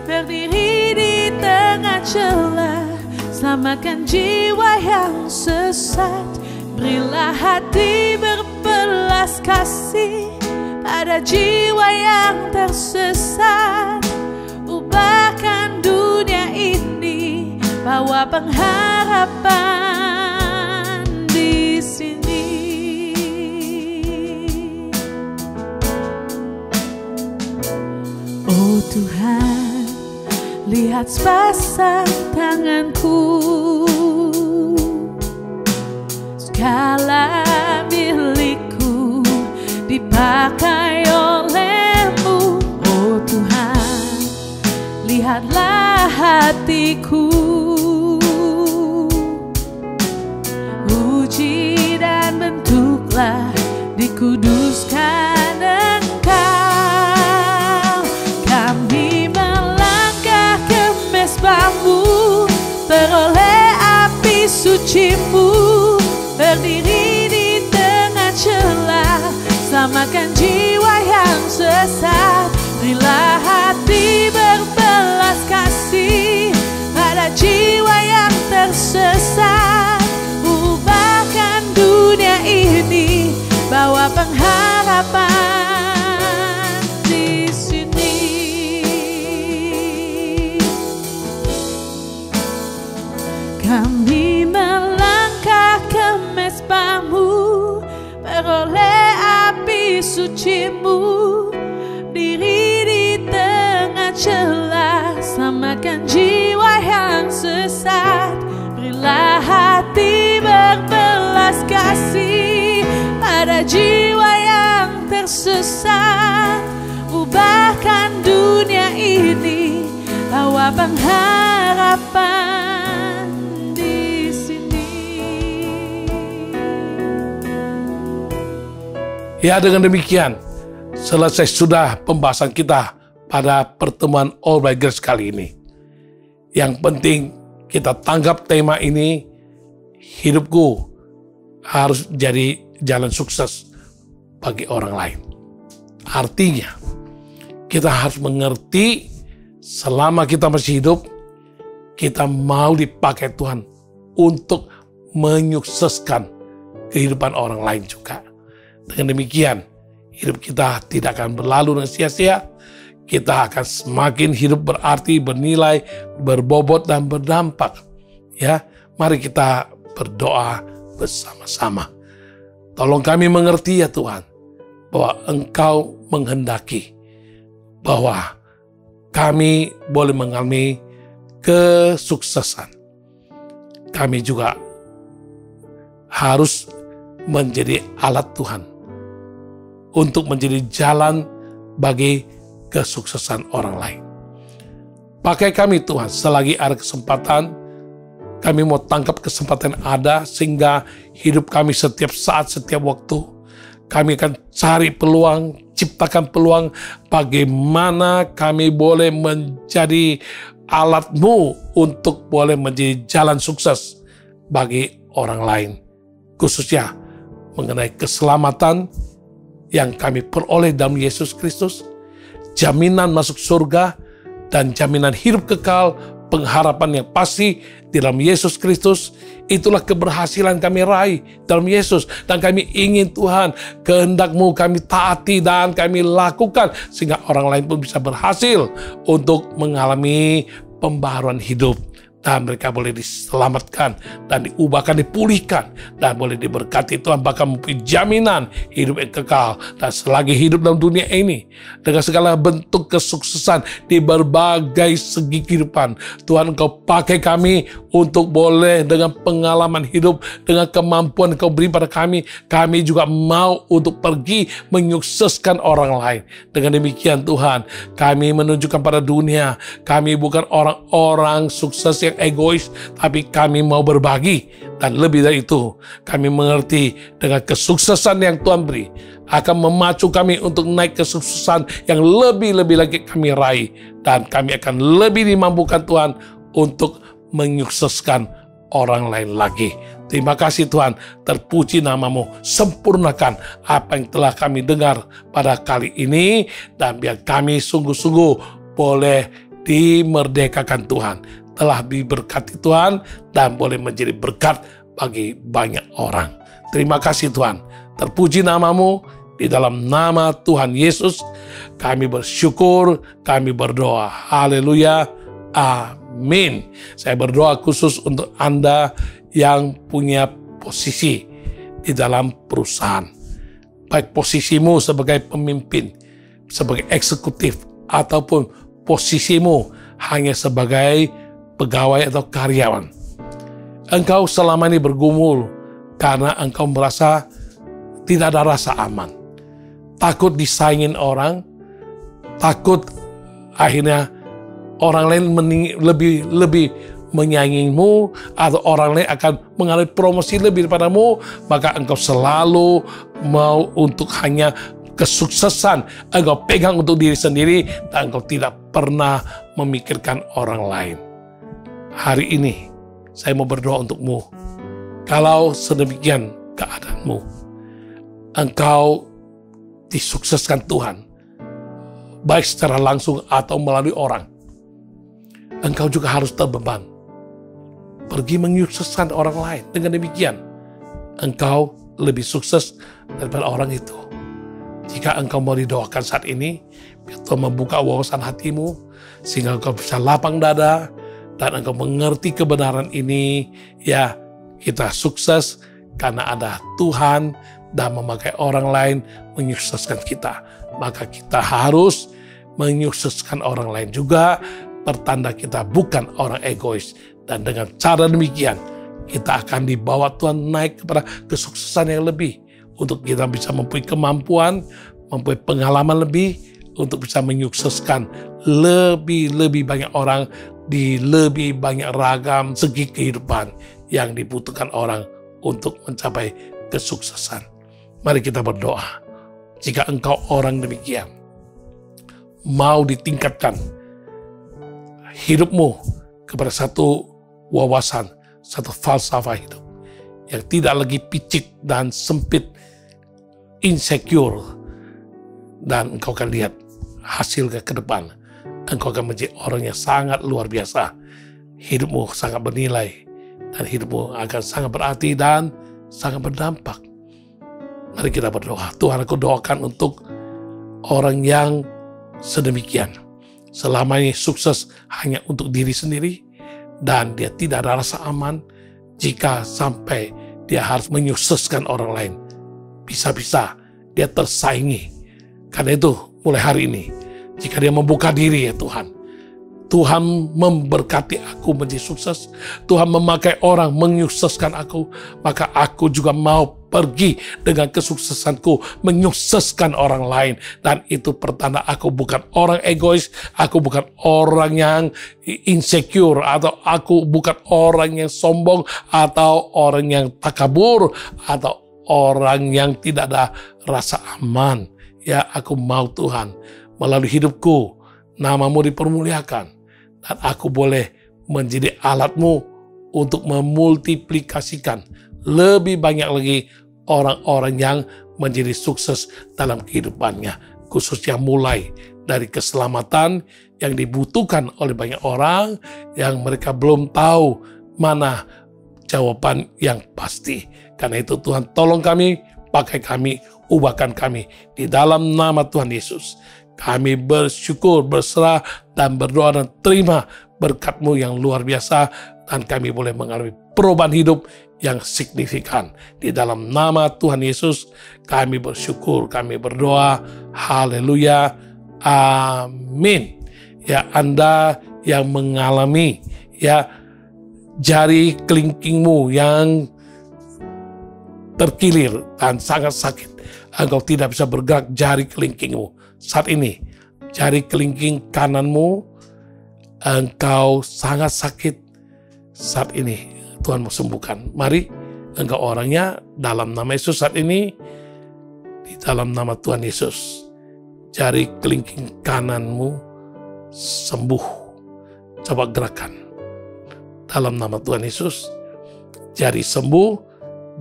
berdiri di tengah celah, selamatkan jiwa yang sesat. Berilah hati berbelas kasih pada jiwa yang tersesat. Ubahkan dunia ini, bawa pengharapan di sini. Oh Tuhan, lihat sepasang tanganku, segala milikku dipakai oleh-Mu. Oh Tuhan, lihatlah hatiku, uji dan bentuklah, dikuduskan Engkau. Kami melangkah ke mezbah-Mu, peroleh api suci-Mu, berdiri di tengah celah, selamatkan jiwa yang sesat. Berilah hati berbelas kasih pada jiwa yang tersesat. Ubahkan dunia ini, bawa pengharapan. api suci-Mu, diri di tengah celah, selamatkan jiwa yang sesat. Berilah hati berbelas kasih pada jiwa yang tersesat. Ubahkan dunia ini, bawa pengharapan di sini. Ya, dengan demikian selesai sudah pembahasan kita pada pertemuan All by Grace kali ini. Yang penting kita tanggap tema ini, hidupku harus jadi jalan sukses bagi orang lain. Artinya, kita harus mengerti selama kita masih hidup, kita mau dipakai Tuhan untuk menyukseskan kehidupan orang lain juga. Dengan demikian, hidup kita tidak akan berlalu dengan sia-sia. Kita akan semakin hidup berarti, bernilai, berbobot, dan berdampak. Ya, mari kita berdoa bersama-sama. Tolong kami mengerti ya Tuhan, bahwa Engkau menghendaki bahwa kami boleh mengalami kesuksesan. Kami juga harus menjadi alat Tuhan untuk menjadi jalan bagi kesuksesan orang lain. Pakai kami Tuhan, selagi ada kesempatan, kami mau tangkap kesempatan yang ada, sehingga hidup kami setiap saat, setiap waktu, kami akan cari peluang, ciptakan peluang, bagaimana kami boleh menjadi alat-Mu untuk boleh menjadi jalan sukses bagi orang lain. Khususnya mengenai keselamatan yang kami peroleh dalam Yesus Kristus, jaminan masuk surga, dan jaminan hidup kekal, pengharapan yang pasti di dalam Yesus Kristus. Itulah keberhasilan kami raih dalam Yesus. Dan kami ingin Tuhan, kehendak-Mu kami taati dan kami lakukan, sehingga orang lain pun bisa berhasil untuk mengalami pembaharuan hidup. Dan mereka boleh diselamatkan dan diubahkan, dipulihkan, dan boleh diberkati Tuhan, bahkan mempunyai jaminan hidup yang kekal. Dan selagi hidup dalam dunia ini, dengan segala bentuk kesuksesan di berbagai segi kehidupan, Tuhan Engkau pakai kami untuk boleh dengan pengalaman hidup, dengan kemampuan Engkau beri pada kami juga mau untuk pergi menyukseskan orang lain. Dengan demikian Tuhan, kami menunjukkan pada dunia, kami bukan orang-orang sukses yang egois, tapi kami mau berbagi. Dan lebih dari itu, kami mengerti dengan kesuksesan yang Tuhan beri akan memacu kami untuk naik kesuksesan yang lebih-lebih lagi kami raih. Dan kami akan lebih dimampukan Tuhan untuk menyukseskan orang lain lagi. Terima kasih Tuhan, terpuji nama-Mu, sempurnakan apa yang telah kami dengar pada kali ini, dan biar kami sungguh-sungguh boleh dimerdekakan Tuhan, telah diberkati Tuhan, dan boleh menjadi berkat bagi banyak orang. Terima kasih Tuhan, terpuji nama-Mu, di dalam nama Tuhan Yesus kami bersyukur, kami berdoa. Haleluya, amin. Saya berdoa khusus untuk Anda yang punya posisi di dalam perusahaan, baik posisimu sebagai pemimpin, sebagai eksekutif, ataupun posisimu hanya sebagai pegawai atau karyawan. Engkau selama ini bergumul karena engkau merasa tidak ada rasa aman, takut disaingin orang, takut akhirnya orang lain lebih menyaingimu, atau orang lain akan mengalami promosi lebih daripadamu, maka engkau selalu mau untuk hanya kesuksesan engkau pegang untuk diri sendiri, dan engkau tidak pernah memikirkan orang lain. Hari ini saya mau berdoa untukmu. Kalau sedemikian keadaanmu, engkau disukseskan Tuhan, baik secara langsung atau melalui orang, engkau juga harus terbeban pergi menyukseskan orang lain. Dengan demikian, engkau lebih sukses daripada orang itu. Jika engkau mau didoakan saat ini, biar Tuhan membuka wawasan hatimu, sehingga engkau bisa lapang dada, dan engkau mengerti kebenaran ini. Ya, kita sukses karena ada Tuhan dan memakai orang lain menyukseskan kita. Maka kita harus menyukseskan orang lain juga, pertanda kita bukan orang egois. Dan dengan cara demikian, kita akan dibawa Tuhan naik kepada kesuksesan yang lebih, untuk kita bisa mempunyai kemampuan, mempunyai pengalaman lebih, untuk bisa menyukseskan lebih banyak orang di lebih banyak ragam segi kehidupan yang dibutuhkan orang untuk mencapai kesuksesan. Mari kita berdoa. Jika engkau orang demikian, mau ditingkatkan hidupmu kepada satu wawasan, satu falsafah hidup yang tidak lagi picik dan sempit, insecure, dan engkau akan lihat hasil ke depan. Engkau akan menjadi orang yang sangat luar biasa. Hidupmu sangat bernilai, dan hidupmu akan sangat berarti dan sangat berdampak. Mari kita berdoa. Tuhan, aku doakan untuk orang yang sedemikian. Selama ini sukses hanya untuk diri sendiri, dan dia tidak ada rasa aman jika sampai dia harus menyukseskan orang lain. Bisa-bisa dia tersaingi. Karena itu mulai hari ini, jika dia membuka diri, ya Tuhan, Tuhan memberkati aku menjadi sukses, Tuhan memakai orang menyukseskan aku, maka aku juga mau pergi dengan kesuksesanku menyukseskan orang lain. Dan itu pertanda aku bukan orang egois, aku bukan orang yang insecure, atau aku bukan orang yang sombong, atau orang yang takabur, atau orang yang tidak ada rasa aman. Ya, aku mau Tuhan, melalui hidupku nama-Mu dipermuliakan, dan aku boleh menjadi alat-Mu untuk memultiplikasikan lebih banyak lagi orang-orang yang menjadi sukses dalam kehidupannya, khususnya mulai dari keselamatan yang dibutuhkan oleh banyak orang yang mereka belum tahu mana jawaban yang pasti. Karena itu Tuhan, tolong kami, pakai kami, ubahkan kami di dalam nama Tuhan Yesus. Kami bersyukur, berserah, dan berdoa dan terima berkat-Mu yang luar biasa, dan kami boleh mengalami perubahan hidup yang signifikan. Di dalam nama Tuhan Yesus kami bersyukur, kami berdoa. Haleluya, amin. Ya, Anda yang mengalami ya jari kelingkingmu yang terkilir dan sangat sakit, engkau tidak bisa bergerak jari kelingkingmu saat ini, jari kelingking kananmu engkau sangat sakit saat ini, Tuhan mau sembuhkan. Mari engkau orangnya dalam nama Yesus saat ini, di dalam nama Tuhan Yesus, jari kelingking kananmu sembuh. Coba gerakan dalam nama Tuhan Yesus, jari sembuh,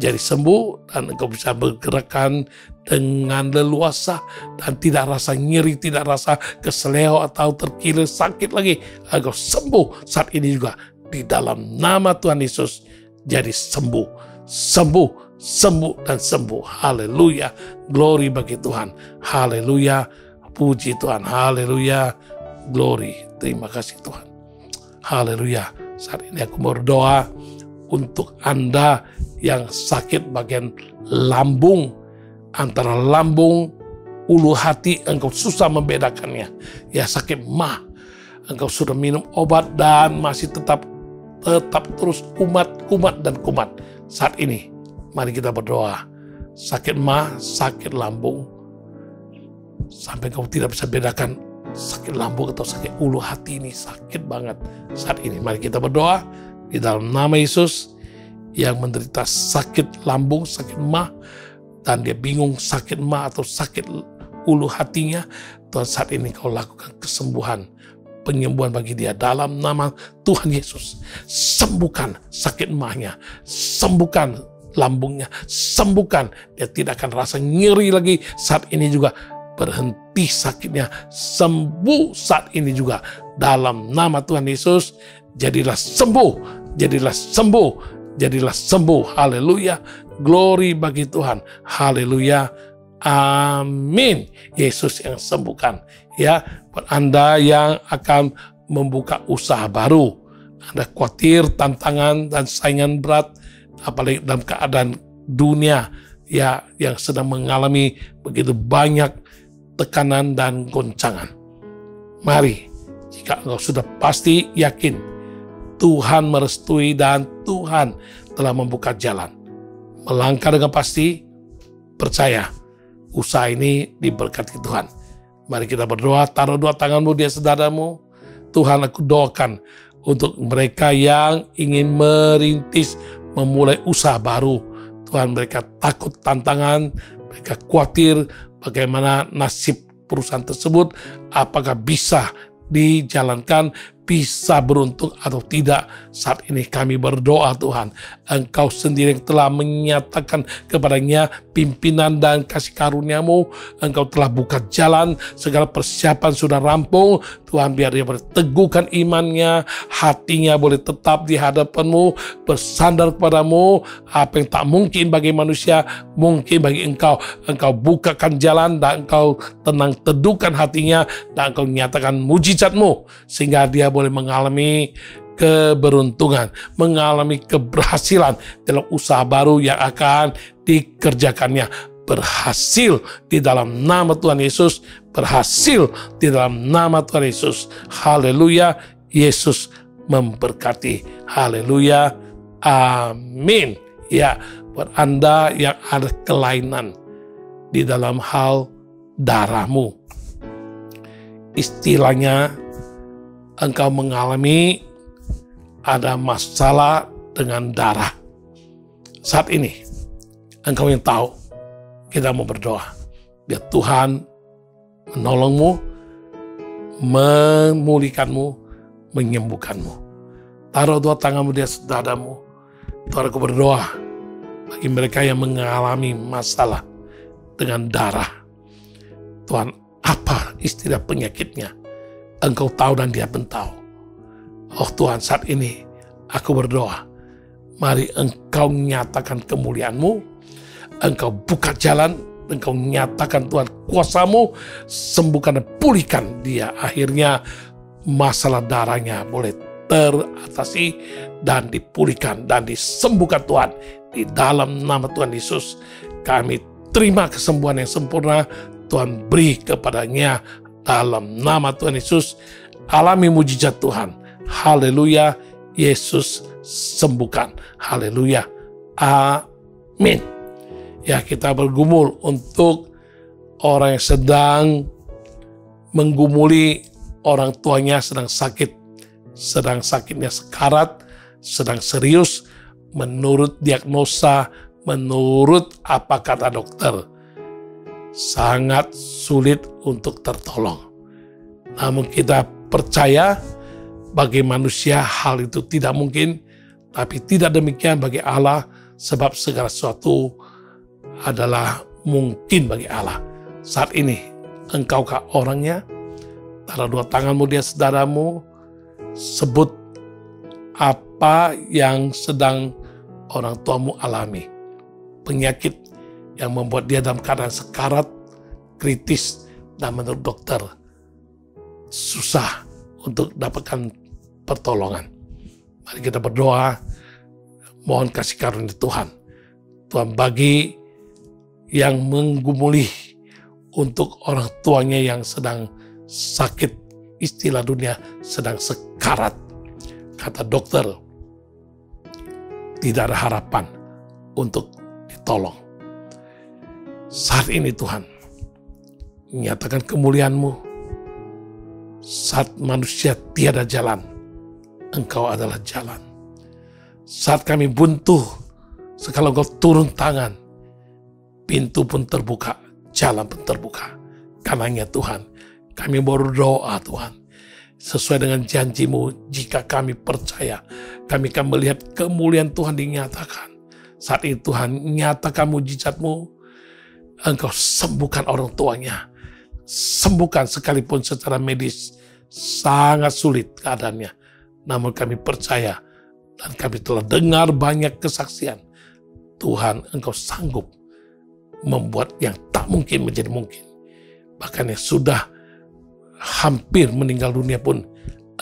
dan engkau bisa bergerakan dengan leluasa dan tidak rasa nyeri, tidak rasa keseleo atau terkilir sakit lagi. Engkau sembuh saat ini juga di dalam nama Tuhan Yesus. Jadi sembuh, dan sembuh. Haleluya, glory bagi Tuhan. Haleluya, puji Tuhan. Haleluya, glory. Terima kasih Tuhan. Haleluya. Saat ini aku berdoa untuk Anda yang sakit bagian lambung, antara lambung, ulu hati, engkau susah membedakannya. Ya, sakit mah, engkau sudah minum obat dan masih tetap terus kumat. Saat ini, mari kita berdoa. Sakit mah, sakit lambung, sampai engkau tidak bisa bedakan sakit lambung atau sakit ulu hati, ini sakit banget saat ini. Mari kita berdoa di dalam nama Yesus. Yang menderita sakit lambung, sakit mah, dan dia bingung sakit mah atau sakit ulu hatinya, Tuhan saat ini kau lakukan kesembuhan, penyembuhan bagi dia dalam nama Tuhan Yesus. Sembuhkan sakit mahnya, sembuhkan lambungnya, sembuhkan. Dia tidak akan rasa nyeri lagi saat ini juga. Berhenti sakitnya, sembuh saat ini juga dalam nama Tuhan Yesus. Jadilah sembuh, jadilah sembuh, jadilah sembuh. Haleluya, glory bagi Tuhan. Haleluya, amin. Yesus yang sembuhkan. Ya, buat Anda yang akan membuka usaha baru, Anda khawatir tantangan dan saingan berat, apalagi dalam keadaan dunia ya yang sedang mengalami begitu banyak tekanan dan goncangan. Mari, jika engkau sudah pasti yakin Tuhan merestui dan Tuhan telah membuka jalan, melangkah dengan pasti, percaya usaha ini diberkati Tuhan. Mari kita berdoa, taruh dua tanganmu di atas dadamu. Tuhan, aku doakan untuk mereka yang ingin merintis, memulai usaha baru. Tuhan, mereka takut tantangan, mereka khawatir bagaimana nasib perusahaan tersebut, apakah bisa dijalankan, bisa beruntung atau tidak. Saat ini kami berdoa Tuhan, Engkau sendiri yang telah menyatakan kepadanya pimpinan dan kasih karunia-Mu. Engkau telah buka jalan, segala persiapan sudah rampung. Tuhan, biar dia boleh teguhkan imannya, hatinya boleh tetap di hadapan-Mu, bersandar kepadamu. Apa yang tak mungkin bagi manusia, mungkin bagi Engkau. Engkau bukakan jalan dan Engkau tenang teduhkan hatinya, dan Engkau nyatakan mujizat-Mu, sehingga dia boleh mengalami keberuntungan, mengalami keberhasilan dalam usaha baru yang akan dikerjakannya. Berhasil di dalam nama Tuhan Yesus, berhasil di dalam nama Tuhan Yesus. Haleluya, Yesus memberkati. Haleluya, amin. Ya, buat Anda yang ada kelainan di dalam hal darahmu, istilahnya engkau mengalami ada masalah dengan darah. Saat ini, engkau yang tahu, kita mau berdoa. Biar Tuhan menolongmu, memulihkanmu, menyembuhkanmu. Taruh dua tanganmu di atas dadamu. Tuhan, aku berdoa bagi mereka yang mengalami masalah dengan darah. Tuhan, apa istilah penyakitnya? Engkau tahu dan dia pun tahu. Oh Tuhan, saat ini aku berdoa, mari Engkau nyatakan kemuliaan-Mu, Engkau buka jalan, Engkau nyatakan Tuhan kuasa-Mu, sembuhkan dan pulihkan dia. Akhirnya masalah darahnya boleh teratasi dan dipulihkan dan disembuhkan Tuhan. Di dalam nama Tuhan Yesus, kami terima kesembuhan yang sempurna. Tuhan beri kepadanya dalam nama Tuhan Yesus. Alami mujizat Tuhan. Haleluya, Yesus sembuhkan. Haleluya, amin. Ya, kita bergumul untuk orang yang sedang menggumuli orang tuanya sedang sakit, sedang sakitnya sekarat, sedang serius, menurut diagnosa, menurut apa kata dokter, sangat sulit untuk tertolong. Namun kita percaya bagi manusia hal itu tidak mungkin, tapi tidak demikian bagi Allah, sebab segala sesuatu adalah mungkin bagi Allah. Saat ini, engkaukah orangnya? Taruh dua tanganmu di atas dadamu, sebut apa yang sedang orang tuamu alami. Penyakit yang membuat dia dalam keadaan sekarat, kritis, dan menurut dokter susah untuk dapatkan pertolongan. Mari kita berdoa, mohon kasih karunia Tuhan. Tuhan bagi yang menggumuli untuk orang tuanya yang sedang sakit, istilah dunia sedang sekarat. Kata dokter, tidak ada harapan untuk ditolong. Saat ini Tuhan, nyatakan kemuliaan-Mu. Saat manusia tiada jalan, Engkau adalah jalan. Saat kami buntu, sekali Engkau turun tangan, pintu pun terbuka, jalan pun terbuka. Karenanya Tuhan, kami berdoa Tuhan, sesuai dengan janji-Mu, jika kami percaya, kami akan melihat kemuliaan Tuhan dinyatakan. Saat ini Tuhan, nyatakan mujizat-Mu, Engkau sembuhkan orang tuanya, sembuhkan sekalipun secara medis sangat sulit keadaannya. Namun kami percaya dan kami telah dengar banyak kesaksian. Tuhan, Engkau sanggup membuat yang tak mungkin menjadi mungkin. Bahkan yang sudah hampir meninggal dunia pun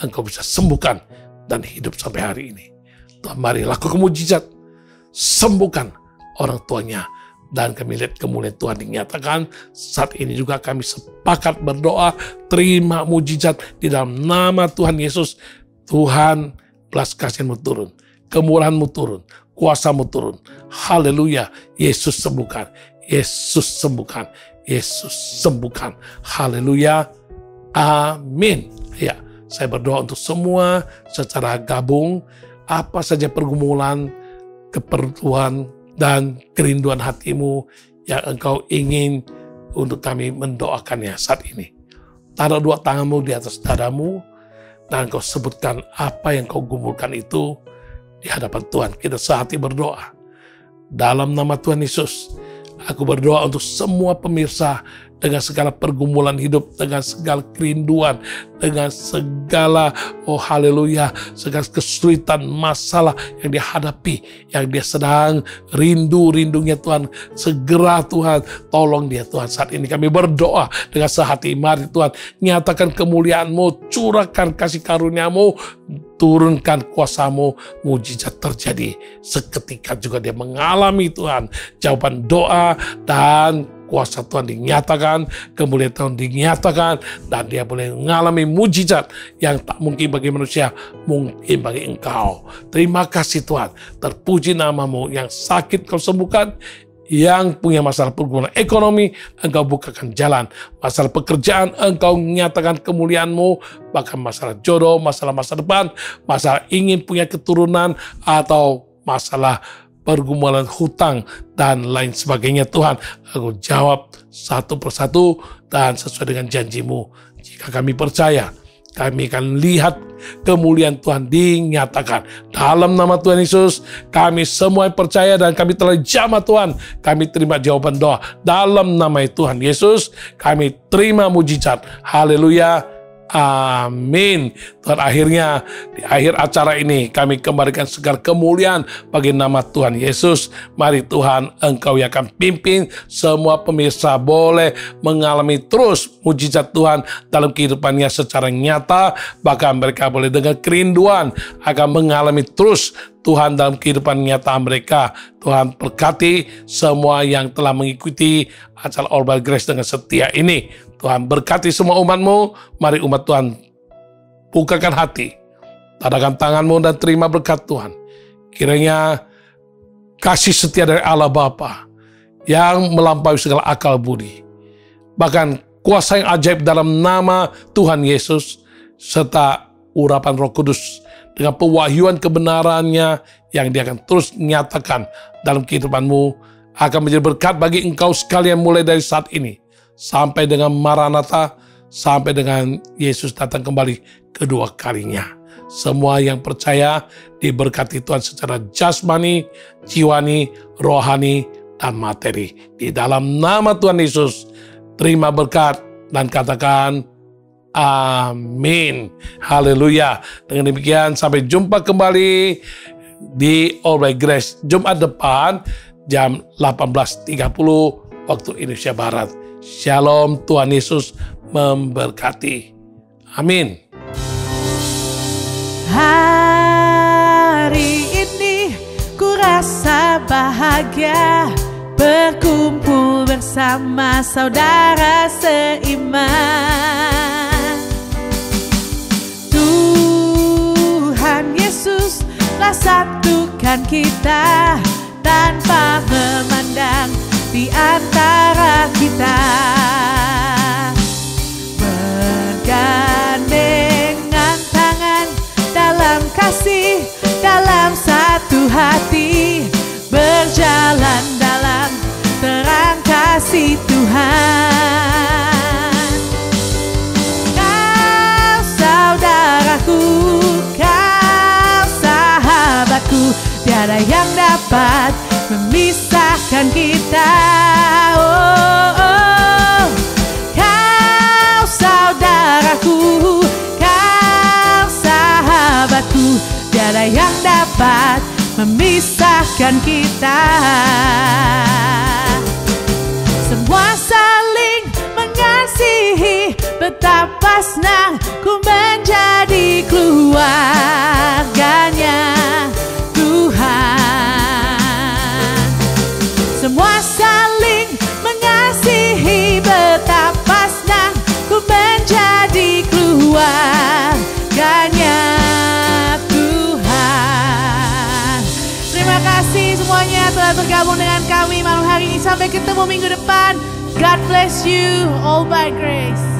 Engkau bisa sembuhkan dan hidup sampai hari ini. Tuhan, mari lakukan mujizat, sembuhkan orang tuanya dan kami lihat kemuliaan Tuhan dinyatakan. Saat ini juga kami sepakat berdoa, terima mujizat di dalam nama Tuhan Yesus. Tuhan, belas kasihan-Mu turun, kemurahan-Mu turun, kuasa-Mu turun. Haleluya. Yesus sembuhkan, Yesus sembuhkan, Yesus sembuhkan. Haleluya. Amin. Ya, saya berdoa untuk semua secara gabung, apa saja pergumulan, keperluan, dan kerinduan hatimu yang engkau ingin, untuk kami mendoakannya saat ini. Taruh dua tanganmu di atas dadamu, dan engkau sebutkan apa yang kau gumulkan itu di hadapan Tuhan. Kita sehati berdoa. Dalam nama Tuhan Yesus, aku berdoa untuk semua pemirsa dengan segala pergumulan hidup, dengan segala kerinduan, dengan segala, oh haleluya, segala kesulitan, masalah yang dihadapi, yang dia sedang rindunya Tuhan. Segera Tuhan, tolong dia Tuhan. Saat ini kami berdoa dengan sehati, mari Tuhan, nyatakan kemuliaan-Mu, curahkan kasih karunia-Mu, turunkan kuasa-Mu, mujizat terjadi. Seketika juga dia mengalami Tuhan, jawaban doa, dan kuasa Tuhan dinyatakan, kemuliaan Tuhan dinyatakan, dan dia boleh mengalami mujizat yang tak mungkin bagi manusia, mungkin bagi Engkau. Terima kasih Tuhan, terpuji nama-Mu. Yang sakit Kau sembuhkan, yang punya masalah pergumulan ekonomi, Engkau bukakan jalan. Masalah pekerjaan, Engkau nyatakan kemuliaan-Mu. Bahkan masalah jodoh, masalah masa depan, masalah ingin punya keturunan, atau masalah pergumulan hutang, dan lain sebagainya. Tuhan, Engkau jawab satu persatu dan sesuai dengan janji-Mu. Jika kami percaya, kami akan lihat kemuliaan Tuhan dinyatakan. Dalam nama Tuhan Yesus, kami semua percaya dan kami telah jamah Tuhan. Kami terima jawaban doa. Dalam nama Tuhan Yesus, kami terima mujizat. Haleluya. Amin. Tuhan, akhirnya di akhir acara ini kami kembalikan segala kemuliaan bagi nama Tuhan Yesus. Mari Tuhan, Engkau yang akan pimpin semua pemirsa boleh mengalami terus mujizat Tuhan dalam kehidupannya secara nyata. Bahkan mereka boleh dengan kerinduan akan mengalami terus Tuhan dalam kehidupan nyata mereka. Tuhan, berkati semua yang telah mengikuti acara All by Grace dengan setia ini. Tuhan, berkati semua umat-Mu. Mari umat Tuhan, bukakan hati, tadakan tangan-Mu dan terima berkat Tuhan. Kiranya kasih setia dari Allah Bapa yang melampaui segala akal budi, bahkan kuasa yang ajaib dalam nama Tuhan Yesus, serta urapan Roh Kudus dengan pewahyuan kebenarannya yang Dia akan terus nyatakan dalam kehidupan-Mu, akan menjadi berkat bagi engkau sekalian mulai dari saat ini sampai dengan Maranatha, sampai dengan Yesus datang kembali kedua kalinya. Semua yang percaya diberkati Tuhan secara jasmani, jiwani, rohani, dan materi. Di dalam nama Tuhan Yesus, terima berkat dan katakan amin. Haleluya. Dengan demikian, sampai jumpa kembali di All by Grace Jumat depan jam 18.30 waktu Indonesia Barat. Shalom, Tuhan Yesus memberkati. Amin. Hari ini ku rasa bahagia berkumpul bersama saudara seiman. Tuhan Yesus telah satukan kita tanpa memandang di antara kita, bergandengan tangan dalam kasih, dalam satu hati, berjalan dalam terang kasih Tuhan. Kau saudaraku, kau sahabatku, tiada yang dapat memisahkan kita. Oh, oh. Kau saudaraku, kau sahabatku, tiada yang dapat memisahkan kita. Semua saling mengasihi, betapa senang ku menjadi keluarganya Tuhan. Semua saling Sampai ketemu minggu depan. God bless you all by grace.